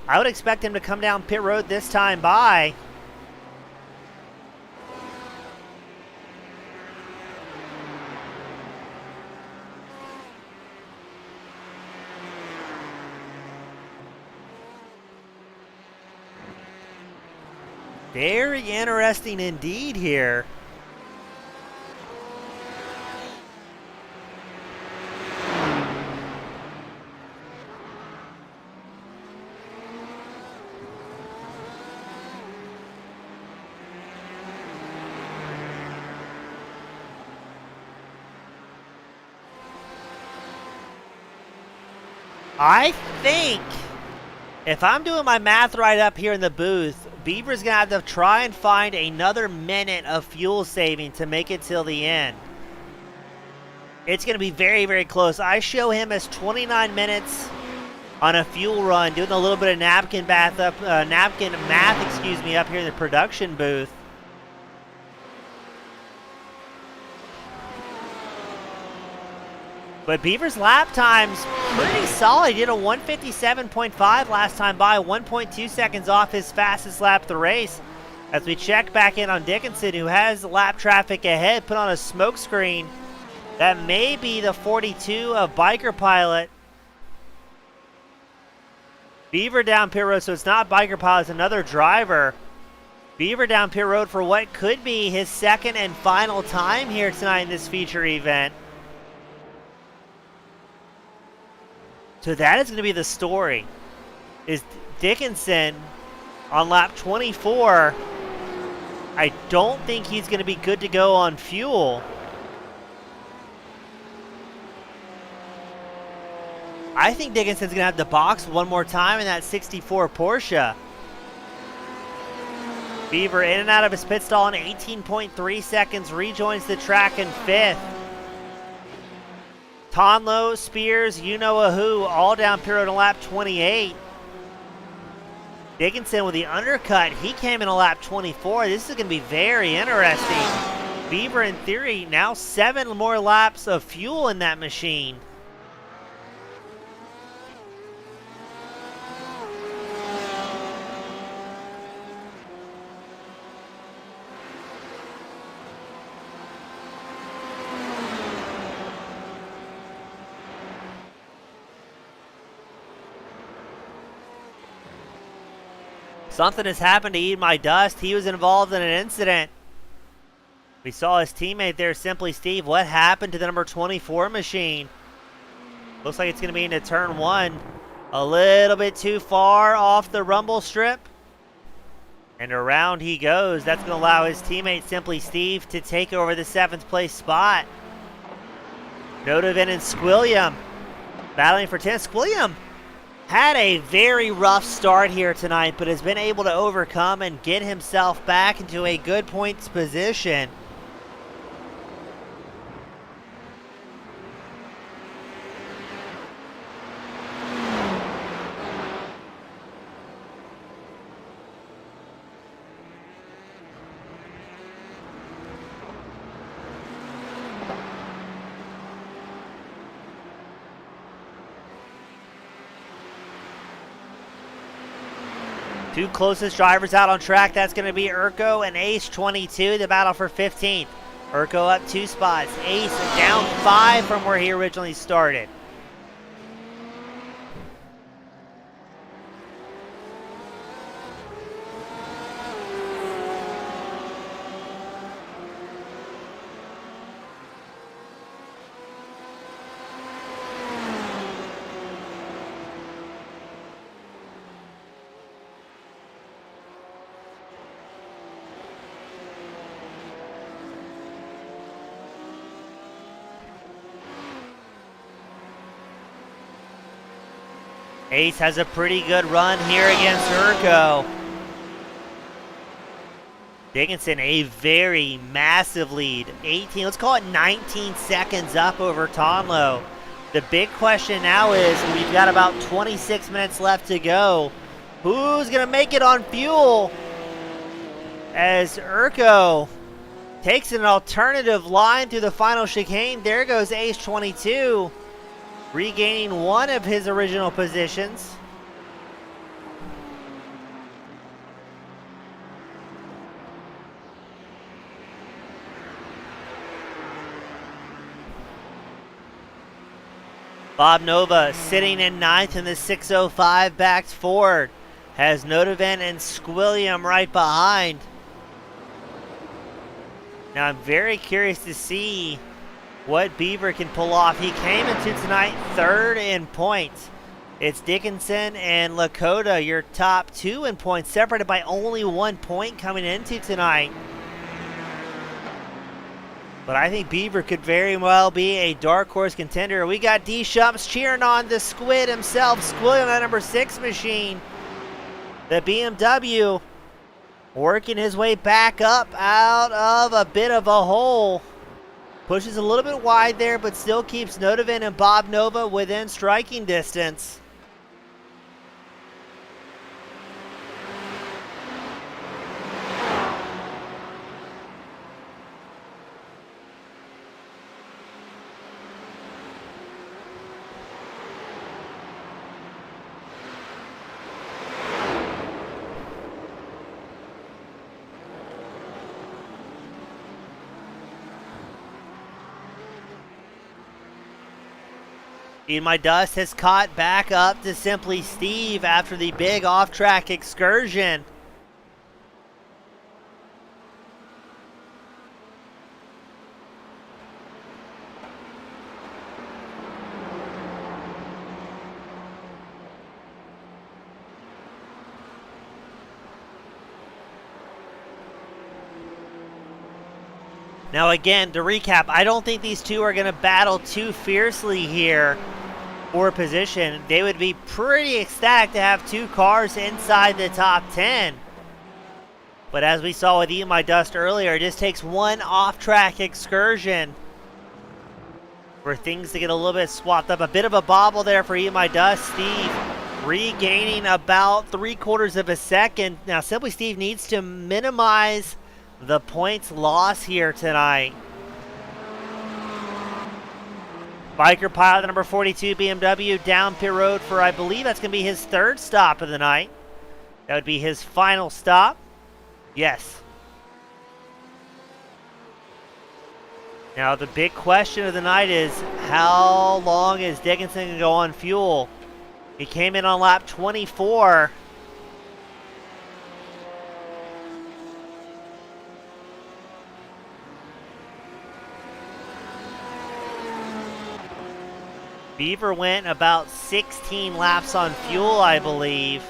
I would expect him to come down pit road this time by. Very interesting indeed here. I think, if I'm doing my math right up here in the booth, Beaver's going to have to try and find another minute of fuel saving to make it till the end. It's going to be very, very close. I show him as 29 minutes on a fuel run, doing a little bit of napkin math up here in the production booth. But Beaver's lap time's pretty solid. He did a 157.5 last time by, 1.2 seconds off his fastest lap of the race. As we check back in on Dickinson, who has lap traffic ahead, put on a smoke screen. That may be the 42 of Biker Pilot. Beaver down pit road, so it's not Biker Pilot, it's another driver. Beaver down pit road for what could be his second and final time here tonight in this feature event. So that is going to be the story. Is Dickinson on lap 24. I don't think he's going to be good to go on fuel. I think Dickinson's going to have to box one more time in that 64 Porsche. Beaver in and out of his pit stall in 18.3 seconds, rejoins the track in 5th. Tonlo, Spears, you-know-a-who, all down pit road in lap 28. Dickinson with the undercut, he came in a lap 24. This is going to be very interesting. Beaver, in theory, now 7 more laps of fuel in that machine. Something has happened to Eat My Dust. He was involved in an incident. We saw his teammate there, Simply Steve. What happened to the number 24 machine? Looks like it's going to be into turn 1. A little bit too far off the rumble strip. And around he goes. That's going to allow his teammate, Simply Steve, to take over the 7th place spot. Nodovan and Squilliam battling for 10th. Squilliam had a very rough start here tonight, but has been able to overcome and get himself back into a good points position. Two closest drivers out on track, that's going to be Urko and Ace 22, the battle for 15th. Urko up 2 spots, Ace down 5 from where he originally started. Ace has a pretty good run here against Urko. Dickinson, a very massive lead. 18, let's call it 19 seconds up over Tonlo. The big question now is, we've got about 26 minutes left to go. Who's going to make it on fuel? As Urko takes an alternative line through the final chicane. There goes Ace 22. Regaining one of his original positions. Bob Nova sitting in 9th in the 605 backed forward. Has Nodovan and Squilliam right behind. Now I'm very curious to see what Beaver can pull off. He came into tonight 3rd in points. It's Dickinson and Lakota, your top 2 in points, separated by only 1 point coming into tonight. But I think Beaver could very well be a dark horse contender. We got D Shumps cheering on the Squid himself, Squid on that number 6 machine. The BMW working his way back up out of a bit of a hole. Pushes a little bit wide there, but still keeps Nodovan and Bob Nova within striking distance. Eat My Dust has caught back up to Simply Steve after the big off-track excursion. Now again, to recap, I don't think these two are going to battle too fiercely here for position. They would be pretty ecstatic to have two cars inside the top 10. But as we saw with Eat My Dust earlier, it just takes one off-track excursion for things to get a little bit swapped up. A bit of a bobble there for Eat My Dust. Steve regaining about 3/4 of a second. Now Simply Steve needs to minimize the points loss here tonight. Biker Pilot, number 42 BMW, down pit road for, I believe that's going to be his 3rd stop of the night. That would be his final stop. Yes. Now the big question of the night is, how long is Dickinson going to go on fuel? He came in on lap 24. Beaver went about 16 laps on fuel, I believe.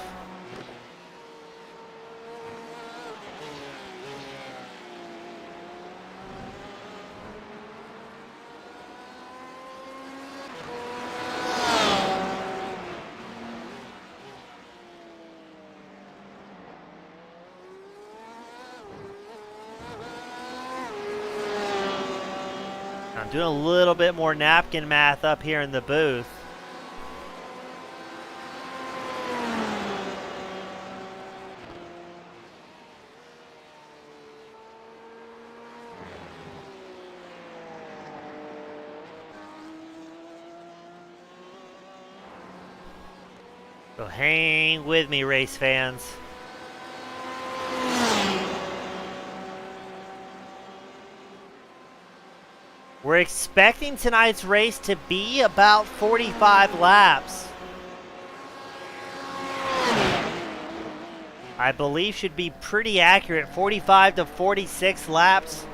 I'm doing a little bit more napkin math up here in the booth. So hang with me, race fans. We're expecting tonight's race to be about 45 laps. I believe should be pretty accurate, 45 to 46 laps,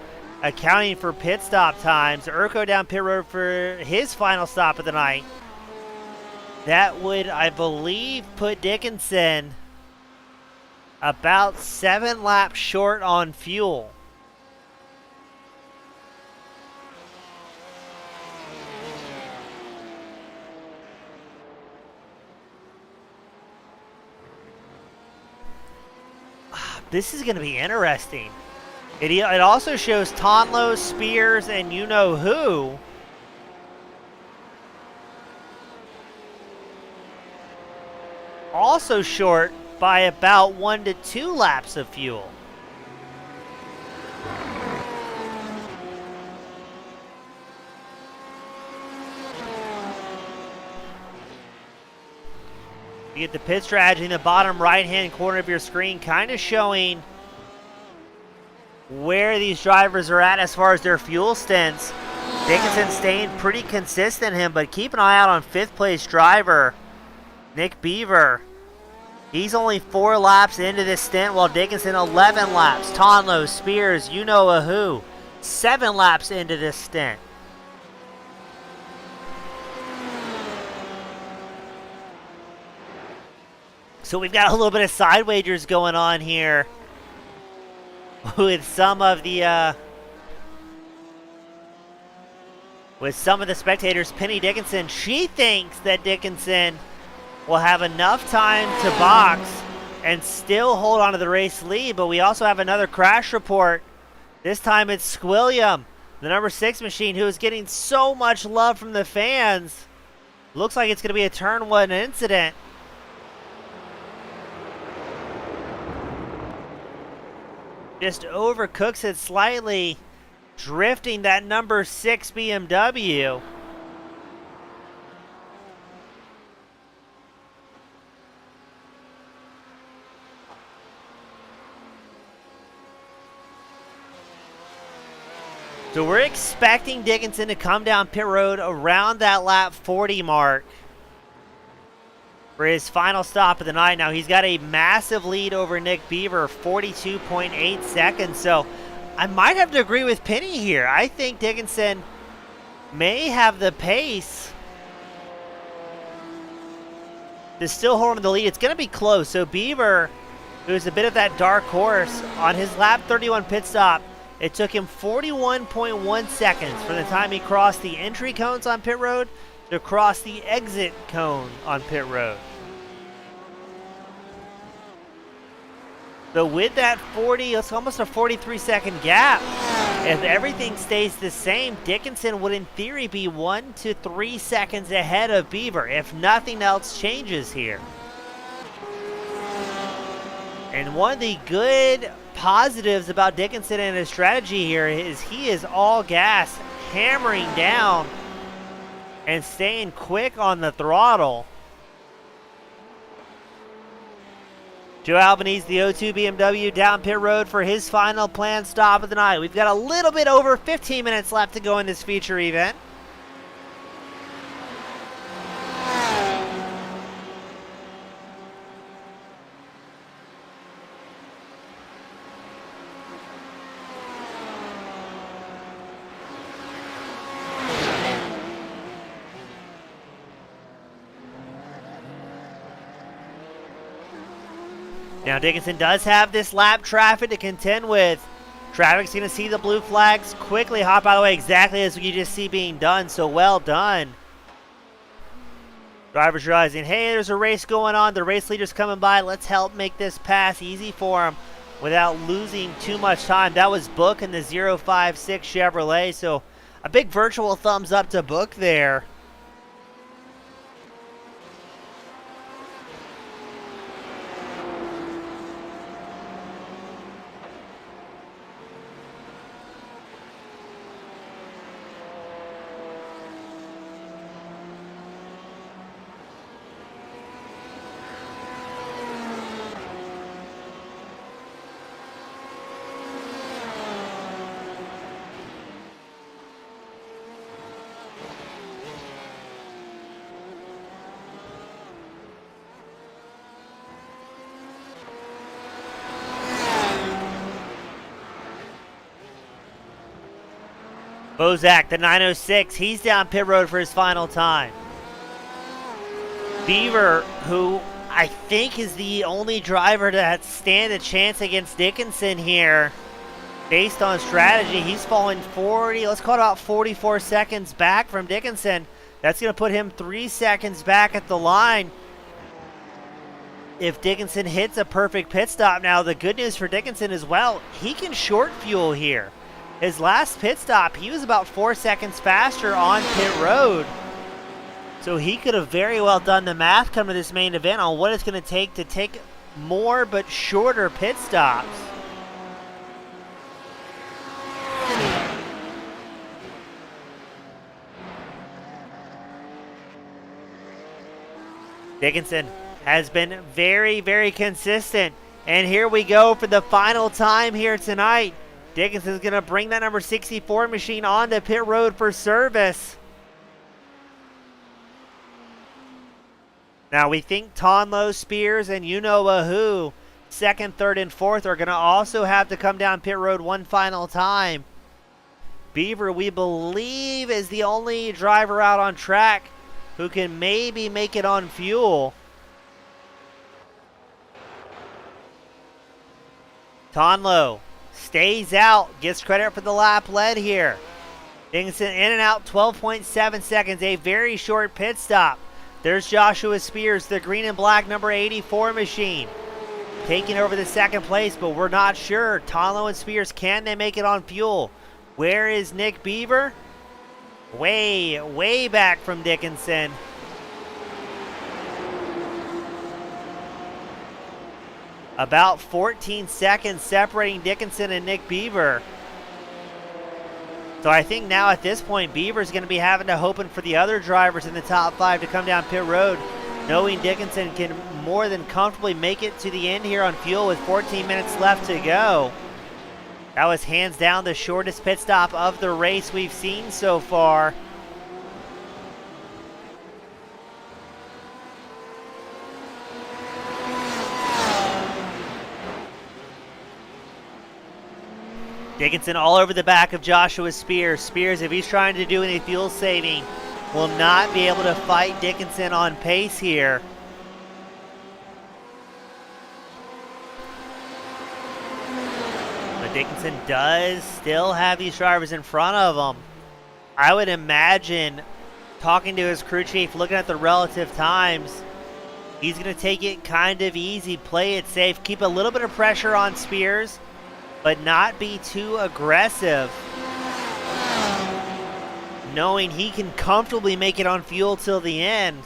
accounting for pit stop times. Urko down pit road for his final stop of the night. That would, I believe, put Dickinson about 7 laps short on fuel. This is going to be interesting. It also shows Tonlo, Spears, and you-know-who. Also short by about 1 to 2 laps of fuel. You get the pit strategy in the bottom right-hand corner of your screen, kind of showing where these drivers are at as far as their fuel stints. Dickinson staying pretty consistent him, but keep an eye out on 5th place driver, Nick Beaver. He's only 4 laps into this stint, while Dickinson 11 laps. Tonlo, Spears, you-know-who, 7 laps into this stint. So we've got a little bit of side wagers going on here with some of the with some of the spectators. Penny Dickinson, she thinks that Dickinson will have enough time to box and still hold on to the race lead, but we also have another crash report. This time it's Squilliam, the number 6 machine, who is getting so much love from the fans. Looks like it's going to be a turn 1 incident. Just overcooks it slightly, drifting that number 6 BMW. So we're expecting Dickinson to come down pit road around that lap 40 mark for his final stop of the night. Now he's got a massive lead over Nick Beaver, 42.8 seconds. So I might have to agree with Penny here. I think Dickinson may have the pace to still hold on to the lead. It's going to be close. So Beaver, who's a bit of that dark horse, on his lap 31 pit stop, it took him 41.1 seconds from the time he crossed the entry cones on pit road to cross the exit cone on pit road. So with that 40, it's almost a 43-second gap. If everything stays the same, Dickinson would in theory be 1 to 3 seconds ahead of Beaver if nothing else changes here. And one of the good positives about Dickinson and his strategy here is he is all gas, hammering down and staying quick on the throttle. Joe Albanese, the 02 BMW, down pit road for his final planned stop of the night. We've got a little bit over 15 minutes left to go in this feature event. Now Dickinson does have this lap traffic to contend with. Traffic's going to see the blue flags quickly hop out of the way, exactly as you just see being done, so well done. Drivers realizing, hey, there's a race going on, the race leader's coming by, let's help make this pass easy for him without losing too much time. That was Book in the 056 Chevrolet, so a big virtual thumbs up to Book there. Bozak, the 906, he's down pit road for his final time. Beaver, who I think is the only driver to stand a chance against Dickinson here, based on strategy, he's falling 40, let's call it about 44 seconds back from Dickinson. That's going to put him 3 seconds back at the line if Dickinson hits a perfect pit stop. Now, the good news for Dickinson as well, he can short fuel here. His last pit stop, he was about 4 seconds faster on pit road. So he could have very well done the math coming to this main event on what it's going to take more but shorter pit stops. Dickinson has been very, very consistent. And here we go for the final time here tonight. Dickinson's going to bring that number 64 machine onto pit road for service. Now we think Tonlo, Spears, and you-know-who, second, third, and fourth, are going to also have to come down pit road one final time. Beaver, we believe, is the only driver out on track who can maybe make it on fuel. Tonlo stays out, gets credit for the lap led here. Dickinson in and out, 12.7 seconds, a very short pit stop. There's Joshua Spears, the green and black number 84 machine, taking over the second place, but we're not sure. Tonlo and Spears, can they make it on fuel? Where is Nick Beaver? Way back from Dickinson. About 14 seconds separating Dickinson and Nick Beaver. So I think now at this point, Beaver's going to be having to hoping for the other drivers in the top 5 to come down pit road, knowing Dickinson can more than comfortably make it to the end here on fuel with 14 minutes left to go. That was hands down the shortest pit stop of the race we've seen so far. Dickinson all over the back of Joshua Spears. Spears, if he's trying to do any fuel saving, will not be able to fight Dickinson on pace here. But Dickinson does still have these drivers in front of him. I would imagine, talking to his crew chief, looking at the relative times, he's going to take it kind of easy, play it safe, keep a little bit of pressure on Spears, but not be too aggressive, knowing he can comfortably make it on fuel till the end.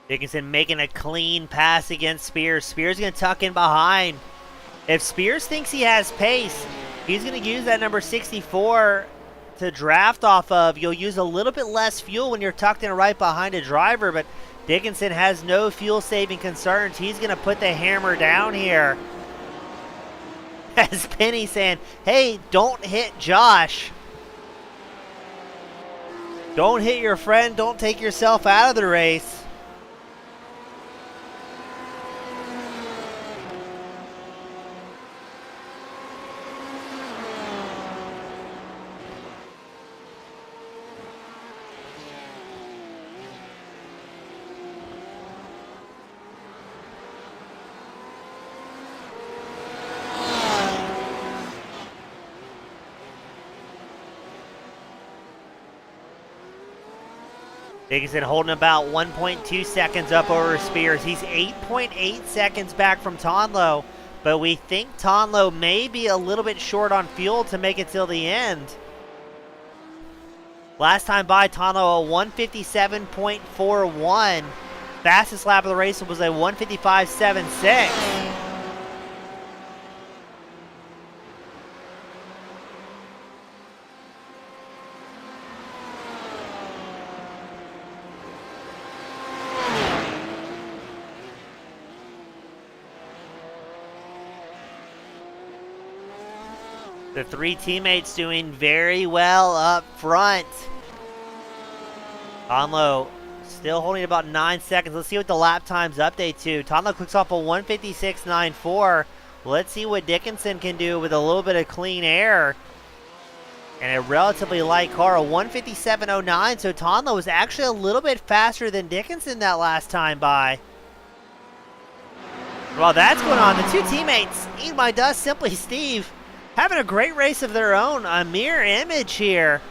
Dickinson making a clean pass against Spears. Spears going to tuck in behind. If Spears thinks he has pace, he's going to use that number 64 to draft off of. You'll use a little bit less fuel when you're tucked in right behind a driver, but Dickinson has no fuel saving concerns. He's going to put the hammer down here. As Penny saying, hey, don't hit Josh. Don't hit your friend. Don't take yourself out of the race. Dickinson holding about 1.2 seconds up over Spears. He's 8.8 seconds back from Tonlo, but we think Tonlo may be a little bit short on fuel to make it till the end. Last time by, Tonlo a 157.41. Fastest lap of the race was a 155.76. The three teammates doing very well up front. Tonlo still holding about 9 seconds. Let's see what the lap times update to. Tonlo clicks off a 156.94. Let's see what Dickinson can do with a little bit of clean air and a relatively light car, a 157.09. So Tonlo was actually a little bit faster than Dickinson that last time by. While that's going on, the two teammates, Eat My Dust, Simply Steve, having a great race of their own. A mirror image here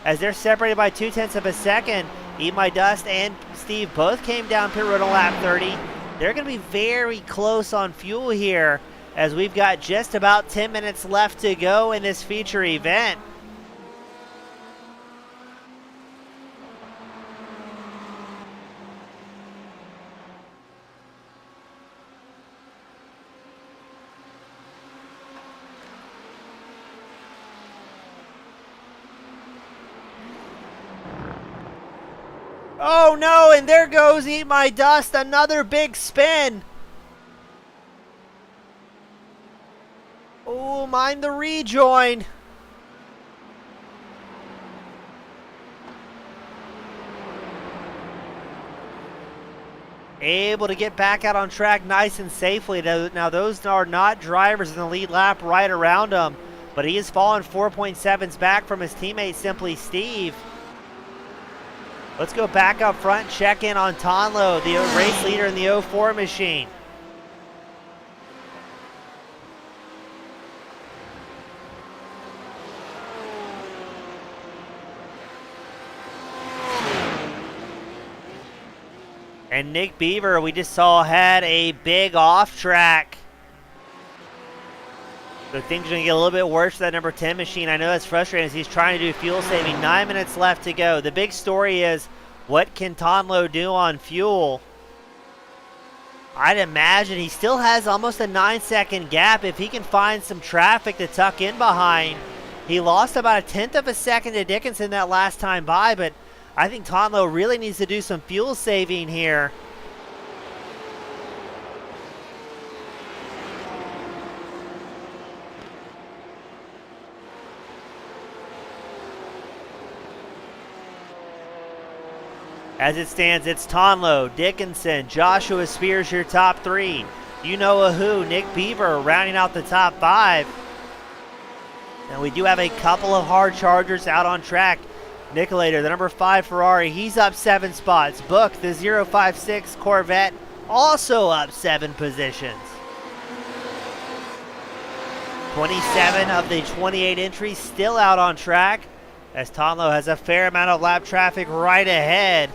as they're separated by 0.2 of a second. Eat My Dust and Steve both came down pit road on lap 30. They're going to be very close on fuel here as we've got just about 10 minutes left to go in this feature event. Oh no, and there goes Eat My Dust, another big spin. Oh, mind the rejoin. able to get back out on track nice and safely. Now those are not drivers in the lead lap right around him, but he has fallen 4.7s back from his teammate Simply Steve. Let's go back up front, check in on Tonlo, the race leader in the 04 machine. And Nick Beaver, we just saw, had a big off track. So things are going to get a little bit worse for that number 10 machine. I know that's frustrating as he's trying to do fuel saving. 9 minutes left to go. The big story is, what can Tonlo do on fuel? I'd imagine he still has almost a 9-second gap. If he can find some traffic to tuck in behind. He lost about 1/10 of a second to Dickinson that last time by, but I think Tonlo really needs to do some fuel saving here. As it stands, it's Tonlo, Dickinson, Joshua Spears, your top 3. You know a who, Nick Beaver rounding out the top 5. And we do have a couple of hard chargers out on track. Nicolator, the number 5 Ferrari, he's up 7 spots. Book, the 056 Corvette, also up 7 positions. 27 of the 28 entries still out on track, as Tonlo has a fair amount of lap traffic right ahead.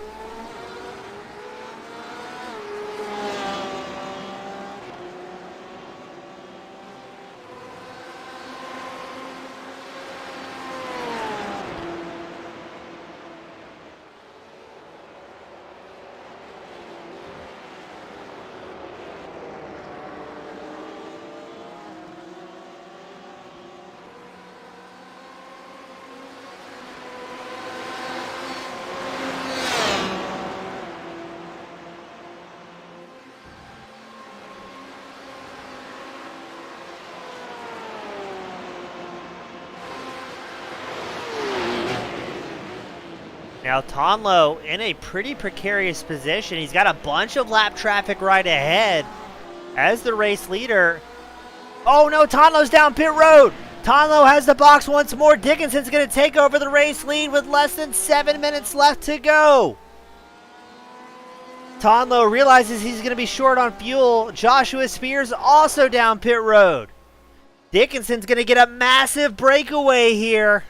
Now Tonlo in a pretty precarious position. He's got a bunch of lap traffic right ahead as the race leader. Oh no, Tonlo's down pit road. Tonlo has the box once more. Dickinson's going to take over the race lead with less than 7 minutes left to go. Tonlo realizes he's going to be short on fuel. Joshua Spears also down pit road. Dickinson's going to get a massive breakaway here.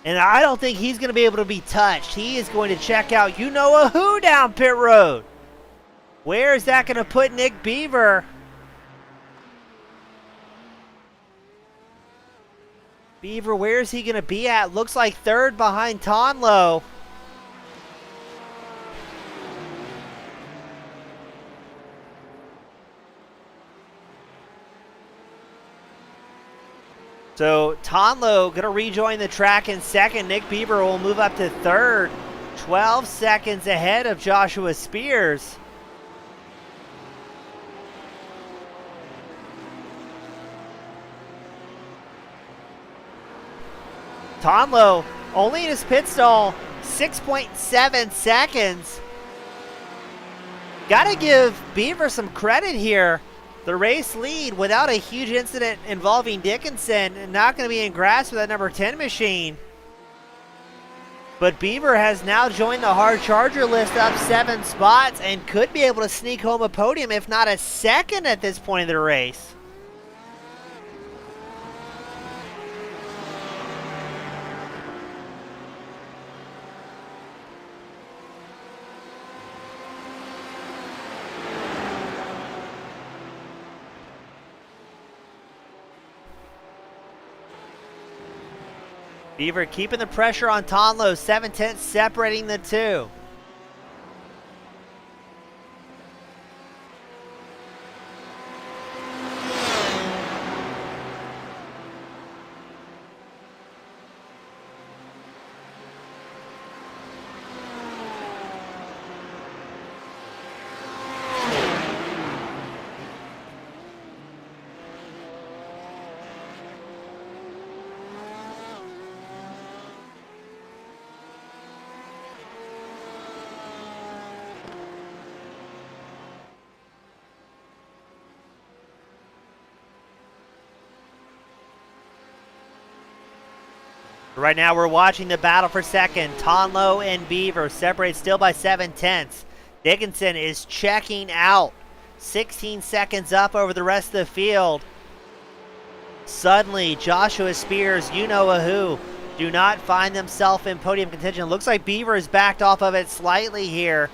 And I don't think he's going to be able to be touched. He is going to check out you know a who down pit road. Where is that going to put Nick Beaver? Beaver, where is he going to be at? Looks like third behind Tonlo. So Tonlo going to rejoin the track in second. Nick Beaver will move up to third. 12 seconds ahead of Joshua Spears. Tonlo only in his pit stall 6.7 seconds. Gotta give Beaver some credit here. The race lead without a huge incident involving Dickinson, not going to be in grasp with that number 10 machine. But Beaver has now joined the hard charger list up 7 spots and could be able to sneak home a podium, if not a second at this point of the race. Beaver keeping the pressure on Tonlo, 7/10 separating the two. Right now we're watching the battle for second. Tonlo and Beaver separate still by 7/10. Dickinson is checking out. 16 seconds up over the rest of the field. Suddenly, Joshua Spears, you know who, do not find themselves in podium contention. Looks like Beaver is backed off of it slightly here.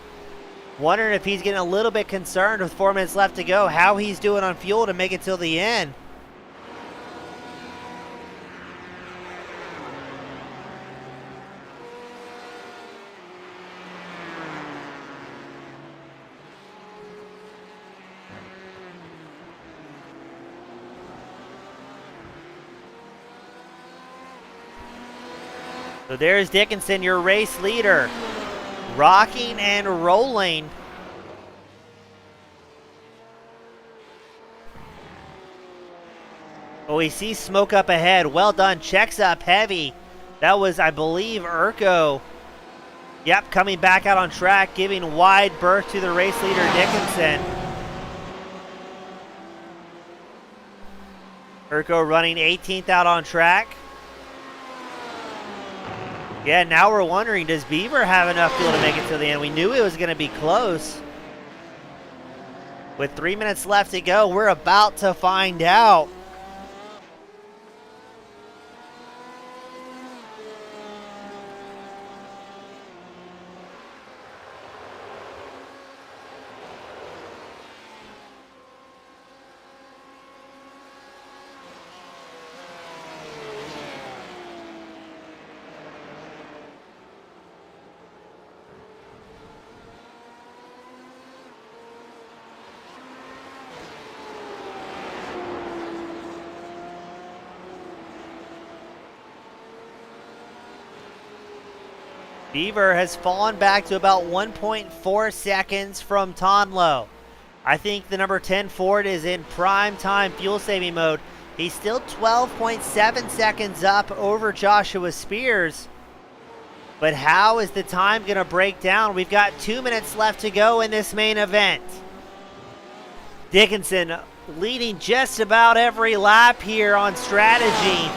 Wondering if he's getting a little bit concerned with 4 minutes left to go, how he's doing on fuel to make it till the end. So there's Dickinson, your race leader, rocking and rolling. Oh, we see smoke up ahead. Well done. Checks up heavy. That was, I believe, Urko. Yep, coming back out on track, giving wide berth to the race leader, Dickinson. Urko running 18th out on track. Yeah, now we're wondering, does Beaver have enough fuel to make it to the end? We knew it was going to be close. With 3 minutes left to go, we're about to find out. Beaver has fallen back to about 1.4 seconds from Tonlo. I think the number 10 Ford is in prime time fuel saving mode. He's still 12.7 seconds up over Joshua Spears. But how is the time going to break down? We've got 2 minutes left to go in this main event. Dickinson leading just about every lap here on strategy.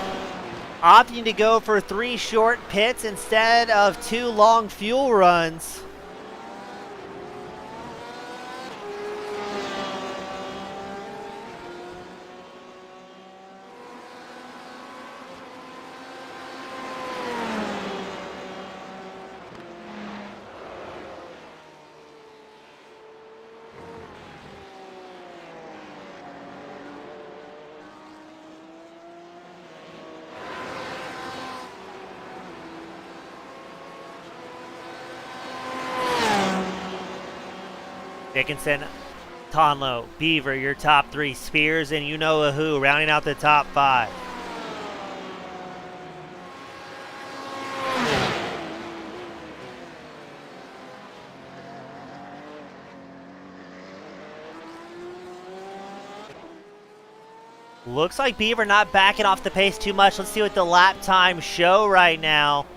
Opting to go for 3 short pits instead of 2 long fuel runs. Dickinson, Tonlo, Beaver, your top 3. Spears and you know who rounding out the top 5. Looks like Beaver not backing off the pace too much. Let's see what the lap times show right now.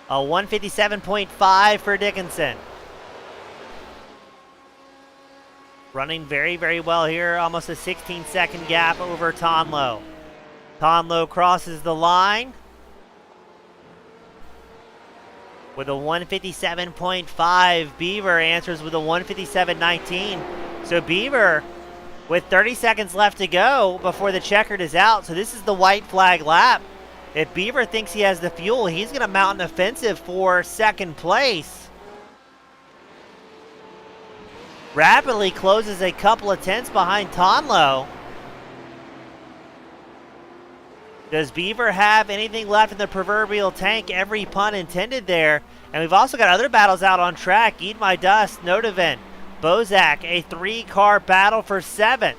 A 157.5 for Dickinson. Running very, very well here. Almost a 16-second gap over Tonlo. Tonlo crosses the line with a 157.5. Beaver answers with a 157.19. So Beaver with 30 seconds left to go before the checkered is out. So this is the white flag lap. If Beaver thinks he has the fuel, he's going to mount an offensive for second place. Rapidly closes a couple of tenths behind Tonlo. Does Beaver have anything left in the proverbial tank? Every pun intended there. And we've also got other battles out on track. Eat My Dust, Nodovan, Bozak, a 3-car battle for 7th.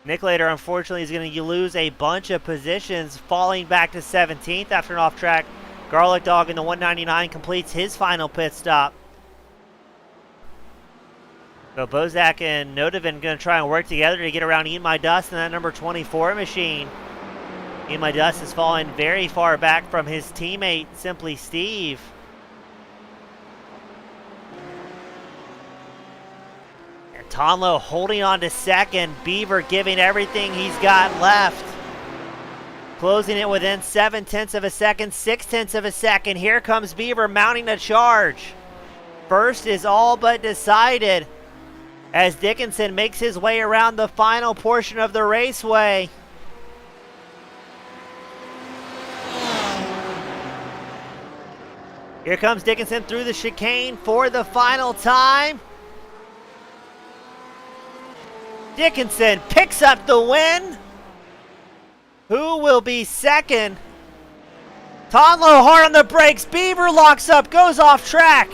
Nicolator, unfortunately, is going to lose a bunch of positions, falling back to 17th after an off-track. Garlic Dog in the 199 completes his final pit stop. So Bozak and Nodovan going to try and work together to get around Eat My Dust in that number 24 machine. Eat My Dust has fallen very far back from his teammate, Simply Steve. Tonlo holding on to second. Beaver giving everything he's got left. Closing it within 7/10 of a second, 6/10 of a second. Here comes Beaver mounting a charge. First is all but decided as Dickinson makes his way around the final portion of the raceway. Here comes Dickinson through the chicane for the final time. Dickinson picks up the win. Who will be second? Tonlo hard on the brakes. Beaver locks up, goes off track.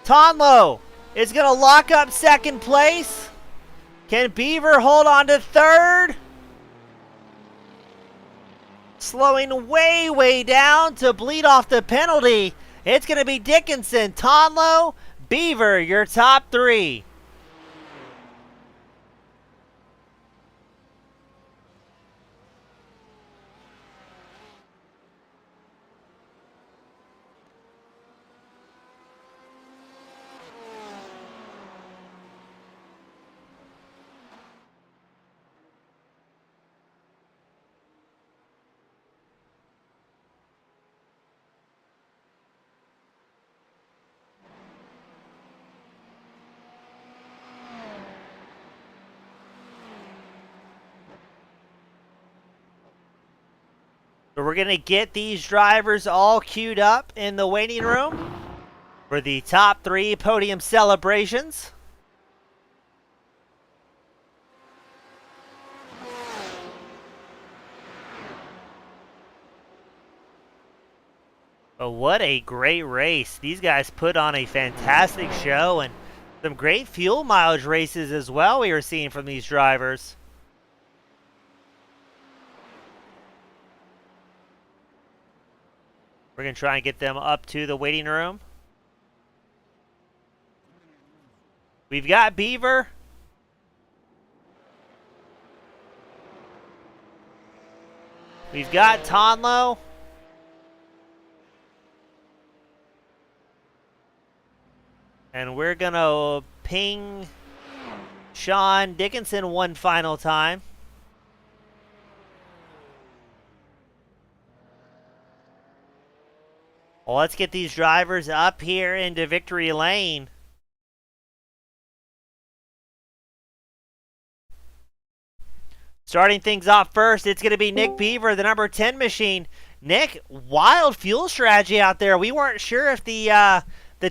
Tonlo is going to lock up second place. Can Beaver hold on to third? Slowing way down to bleed off the penalty. It's going to be Dickinson, Tonlo, Beaver, your top three. So we're going to get these drivers all queued up in the waiting room for the top three podium celebrations. But what a great race. These guys put on a fantastic show and some great fuel mileage races as well we were seeing from these drivers. We're going to try and get them up to the waiting room. We've got Beaver. We've got Tonlo. And we're going to ping Sean Dickinson one final time. Well, let's get these drivers up here into victory lane. Starting things off first, it's going to be Nick Beaver, the number 10 machine. Nick, wild fuel strategy out there. We weren't sure if the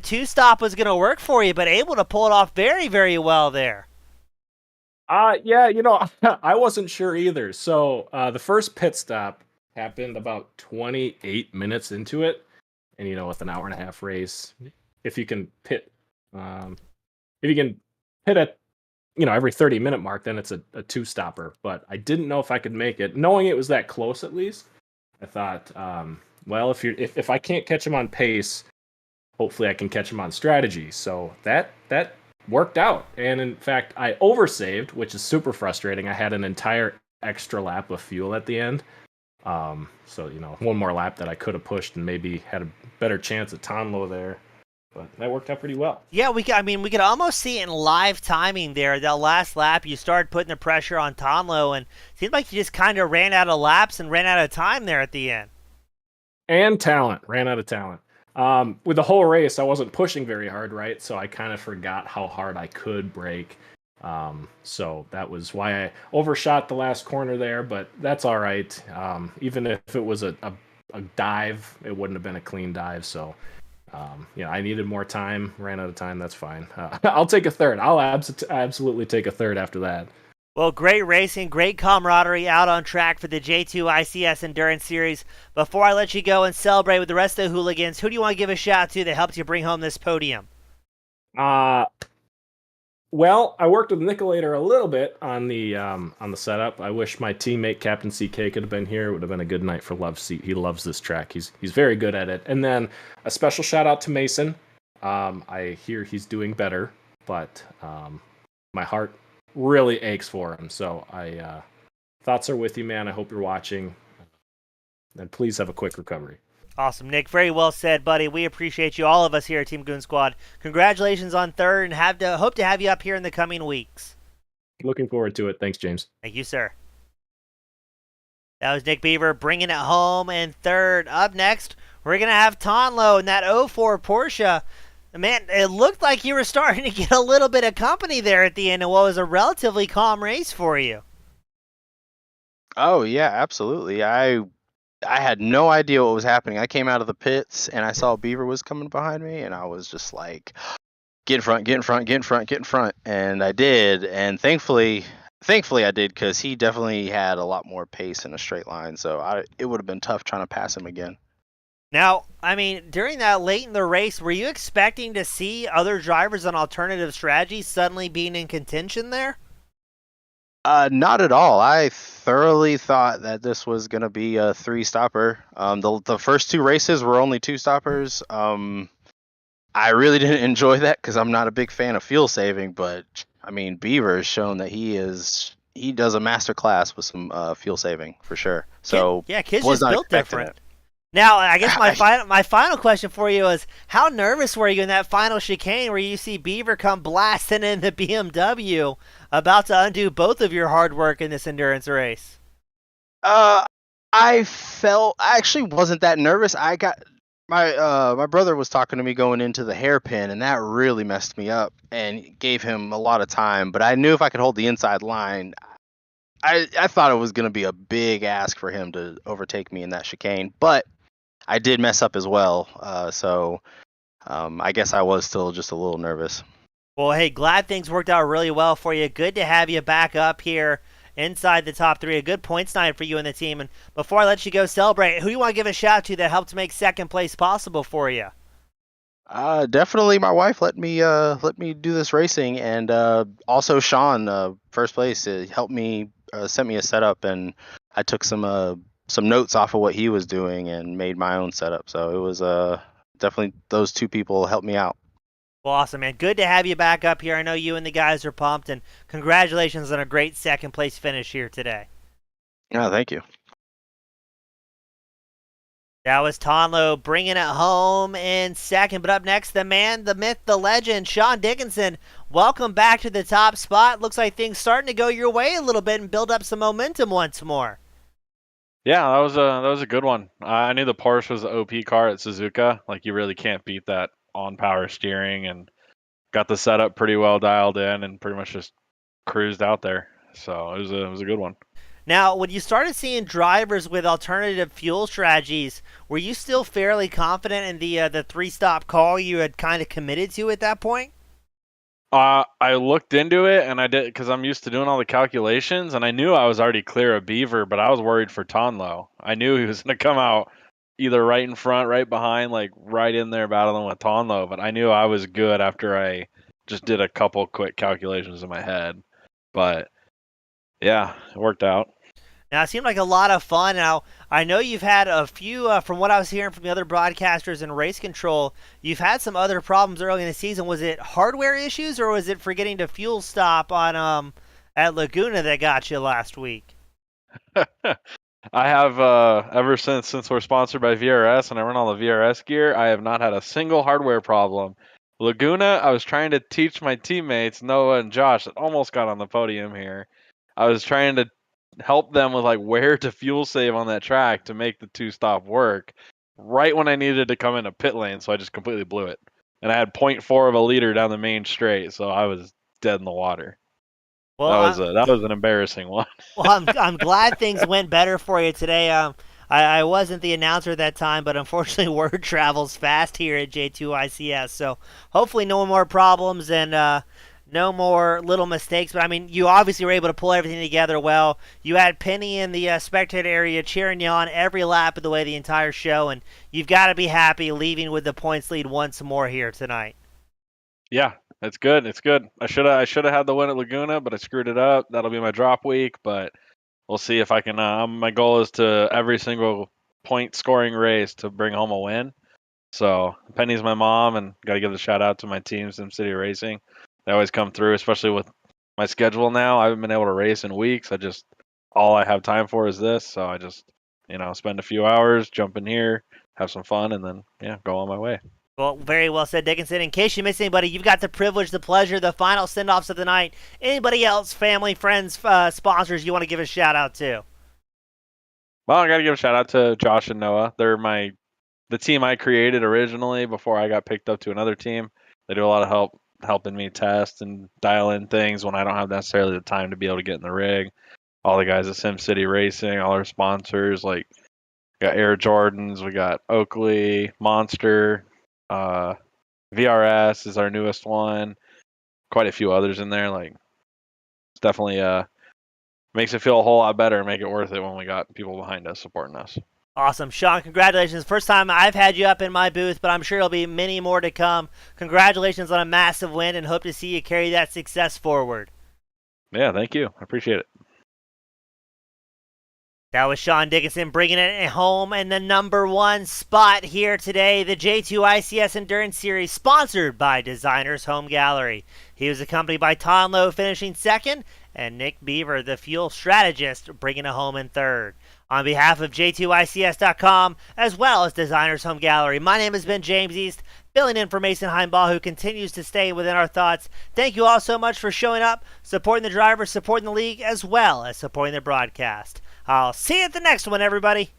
two-stop was going to work for you, but able to pull it off very well there. Yeah, I wasn't sure either. So the first pit stop happened about 28 minutes into it. And, with an hour and a half race, if you can pit at, every 30-minute mark, then it's a two-stopper. But I didn't know if I could make it. Knowing it was that close, at least, I thought, well, if I can't catch him on pace, hopefully I can catch him on strategy. So that worked out. And in fact, I oversaved, which is super frustrating. I had an entire extra lap of fuel at the end. So, one more lap that I could have pushed and maybe had a better chance at Tonlo there. But that worked out pretty well. Yeah, we could almost see it in live timing there. That last lap, you started putting the pressure on Tonlo, and it seemed like you just kind of ran out of laps and ran out of time there at the end. And talent. Ran out of talent. With the whole race, I wasn't pushing very hard, right? So I kind of forgot how hard I could brake. So that was why I overshot the last corner there, but that's all right. Even if it was a dive, it wouldn't have been a clean dive. So, I needed more time, ran out of time. That's fine. I'll take a third. I'll absolutely take a third after that. Well, great racing, great camaraderie out on track for the J2ICS Endurance Series. Before I let you go and celebrate with the rest of the hooligans, who do you want to give a shout out to that helped you bring home this podium? Well, I worked with Nicolator a little bit on the setup. I wish my teammate Captain CK could have been here. It would have been a good night for Love Seat. He loves this track. He's very good at it. And then a special shout out to Mason. I hear he's doing better, but my heart really aches for him. So thoughts are with you, man. I hope you're watching. And please have a quick recovery. Awesome, Nick. Very well said, buddy. We appreciate you, all of us here at Team Goon Squad. Congratulations on third, and hope to have you up here in the coming weeks. Looking forward to it. Thanks, James. Thank you, sir. That was Nick Beaver bringing it home in third. Up next, we're going to have Tonlo in that 04 Porsche. Man, it looked like you were starting to get a little bit of company there at the end of what was a relatively calm race for you. Oh yeah, absolutely. I had no idea what was happening. I came out of the pits and I saw Beaver was coming behind me, and I was just like, get in front, get in front, get in front, get in front. And I did, and thankfully I did, because he definitely had a lot more pace in a straight line. So it would have been tough trying to pass him again. Now, I mean, during that late in the race, were you expecting to see other drivers on alternative strategies suddenly being in contention there? Not at all. I thoroughly thought that this was gonna be a three stopper. The first two races were only two stoppers. I really didn't enjoy that because I'm not a big fan of fuel saving, but I mean, Beaver has shown that he does a master class with some fuel saving for sure. So Kid's was just not built expecting different. it. Now, I guess my final question for you is, how nervous were you in that final chicane where you see Beaver come blasting in the BMW, about to undo both of your hard work in this endurance race? I actually wasn't that nervous. I got my brother was talking to me going into the hairpin, and that really messed me up and gave him a lot of time. But I knew if I could hold the inside line, I thought it was going to be a big ask for him to overtake me in that chicane. But I did mess up as well, so I guess I was still just a little nervous. Well, hey, glad things worked out really well for you. Good to have you back up here inside the top three. A good points night for you and the team. And before I let you go celebrate, who do you want to give a shout out to that helped make second place possible for you? Definitely my wife let me do this racing, and also Sean, first place, helped me, sent me a setup, and I took some notes off of what he was doing and made my own setup. So it was definitely those two people helped me out. Well, awesome, man. Good to have you back up here. I know you and the guys are pumped, and congratulations on a great second place finish here today. Yeah, thank you. That was Tonlo bringing it home in second. But up next, the man, the myth, the legend, Sean Dickinson. Welcome back to the top spot. Looks like things starting to go your way a little bit and build up some momentum once more. Yeah, that was a good one. I knew the Porsche was the OP car at Suzuka. Like, you really can't beat that on power steering, and got the setup pretty well dialed in and pretty much just cruised out there. So it was a good one. Now, when you started seeing drivers with alternative fuel strategies, were you still fairly confident in the three-stop call you had kind of committed to at that point? I looked into it, and I did, because I'm used to doing all the calculations, and I knew I was already clear of Beaver, but I was worried for Tonlo. I knew he was going to come out either right in front, right behind, like right in there battling with Tonlo, but I knew I was good after I just did a couple quick calculations in my head. But yeah, it worked out. Now, it seemed like a lot of fun. Now, I know you've had a few, from what I was hearing from the other broadcasters in race control, you've had some other problems early in the season. Was it hardware issues, or was it forgetting to fuel stop on at Laguna that got you last week? I have ever since we're sponsored by VRS and I run all the VRS gear, I have not had a single hardware problem. Laguna, I was trying to teach my teammates Noah and Josh that almost got on the podium here. I was trying to help them with like where to fuel save on that track to make the two stop work. Right when I needed to come in a pit lane, so I just completely blew it. And I had point 0.4 of a liter down the main straight, so I was dead in the water. Well, That was an embarrassing one. Well, I'm glad things went better for you today. I wasn't the announcer at that time, but unfortunately, word travels fast here at J2ICS. So hopefully, no more problems and no more little mistakes. But I mean, you obviously were able to pull everything together well. You had Penny in the spectator area cheering you on every lap of the way the entire show, and you've got to be happy leaving with the points lead once more here tonight. Yeah, it's good. It's good. I should have had the win at Laguna, but I screwed it up. That'll be my drop week, but we'll see if I can. My goal is to every single point scoring race to bring home a win. So Penny's my mom, and got to give the shout out to my team, Sim City Racing. They always come through, especially with my schedule now. I haven't been able to race in weeks. All I have time for is this, so I just spend a few hours, jump in here, have some fun, and then go on my way. Well, very well said, Dickinson. In case you miss anybody, you've got the privilege, the pleasure, the final send-offs of the night. Anybody else, family, friends, sponsors you want to give a shout-out to? Well, I got to give a shout out to Josh and Noah. They're the team I created originally before I got picked up to another team. They do a lot of helping me test and dial in things when I don't have necessarily the time to be able to get in the rig. All the guys at SimCity Racing, all our sponsors, like we got Air Jordans, we got Oakley, Monster, VRS is our newest one. Quite a few others in there. Like, it's definitely makes it feel a whole lot better and make it worth it when we got people behind us supporting us. Awesome. Sean, congratulations. First time I've had you up in my booth, but I'm sure there'll be many more to come. Congratulations on a massive win, and hope to see you carry that success forward. Yeah, thank you. I appreciate it. That was Sean Dickinson bringing it home in the number 1 spot here today, the J2ICS Endurance Series, sponsored by Designers Home Gallery. He was accompanied by Tom Lowe finishing second, and Nick Beaver, the fuel strategist, bringing it home in third. On behalf of J2ICS.com, as well as Designers Home Gallery, my name has been James East, filling in for Mason Heimball, who continues to stay within our thoughts. Thank you all so much for showing up, supporting the drivers, supporting the league, as well as supporting the broadcast. I'll see you at the next one, everybody.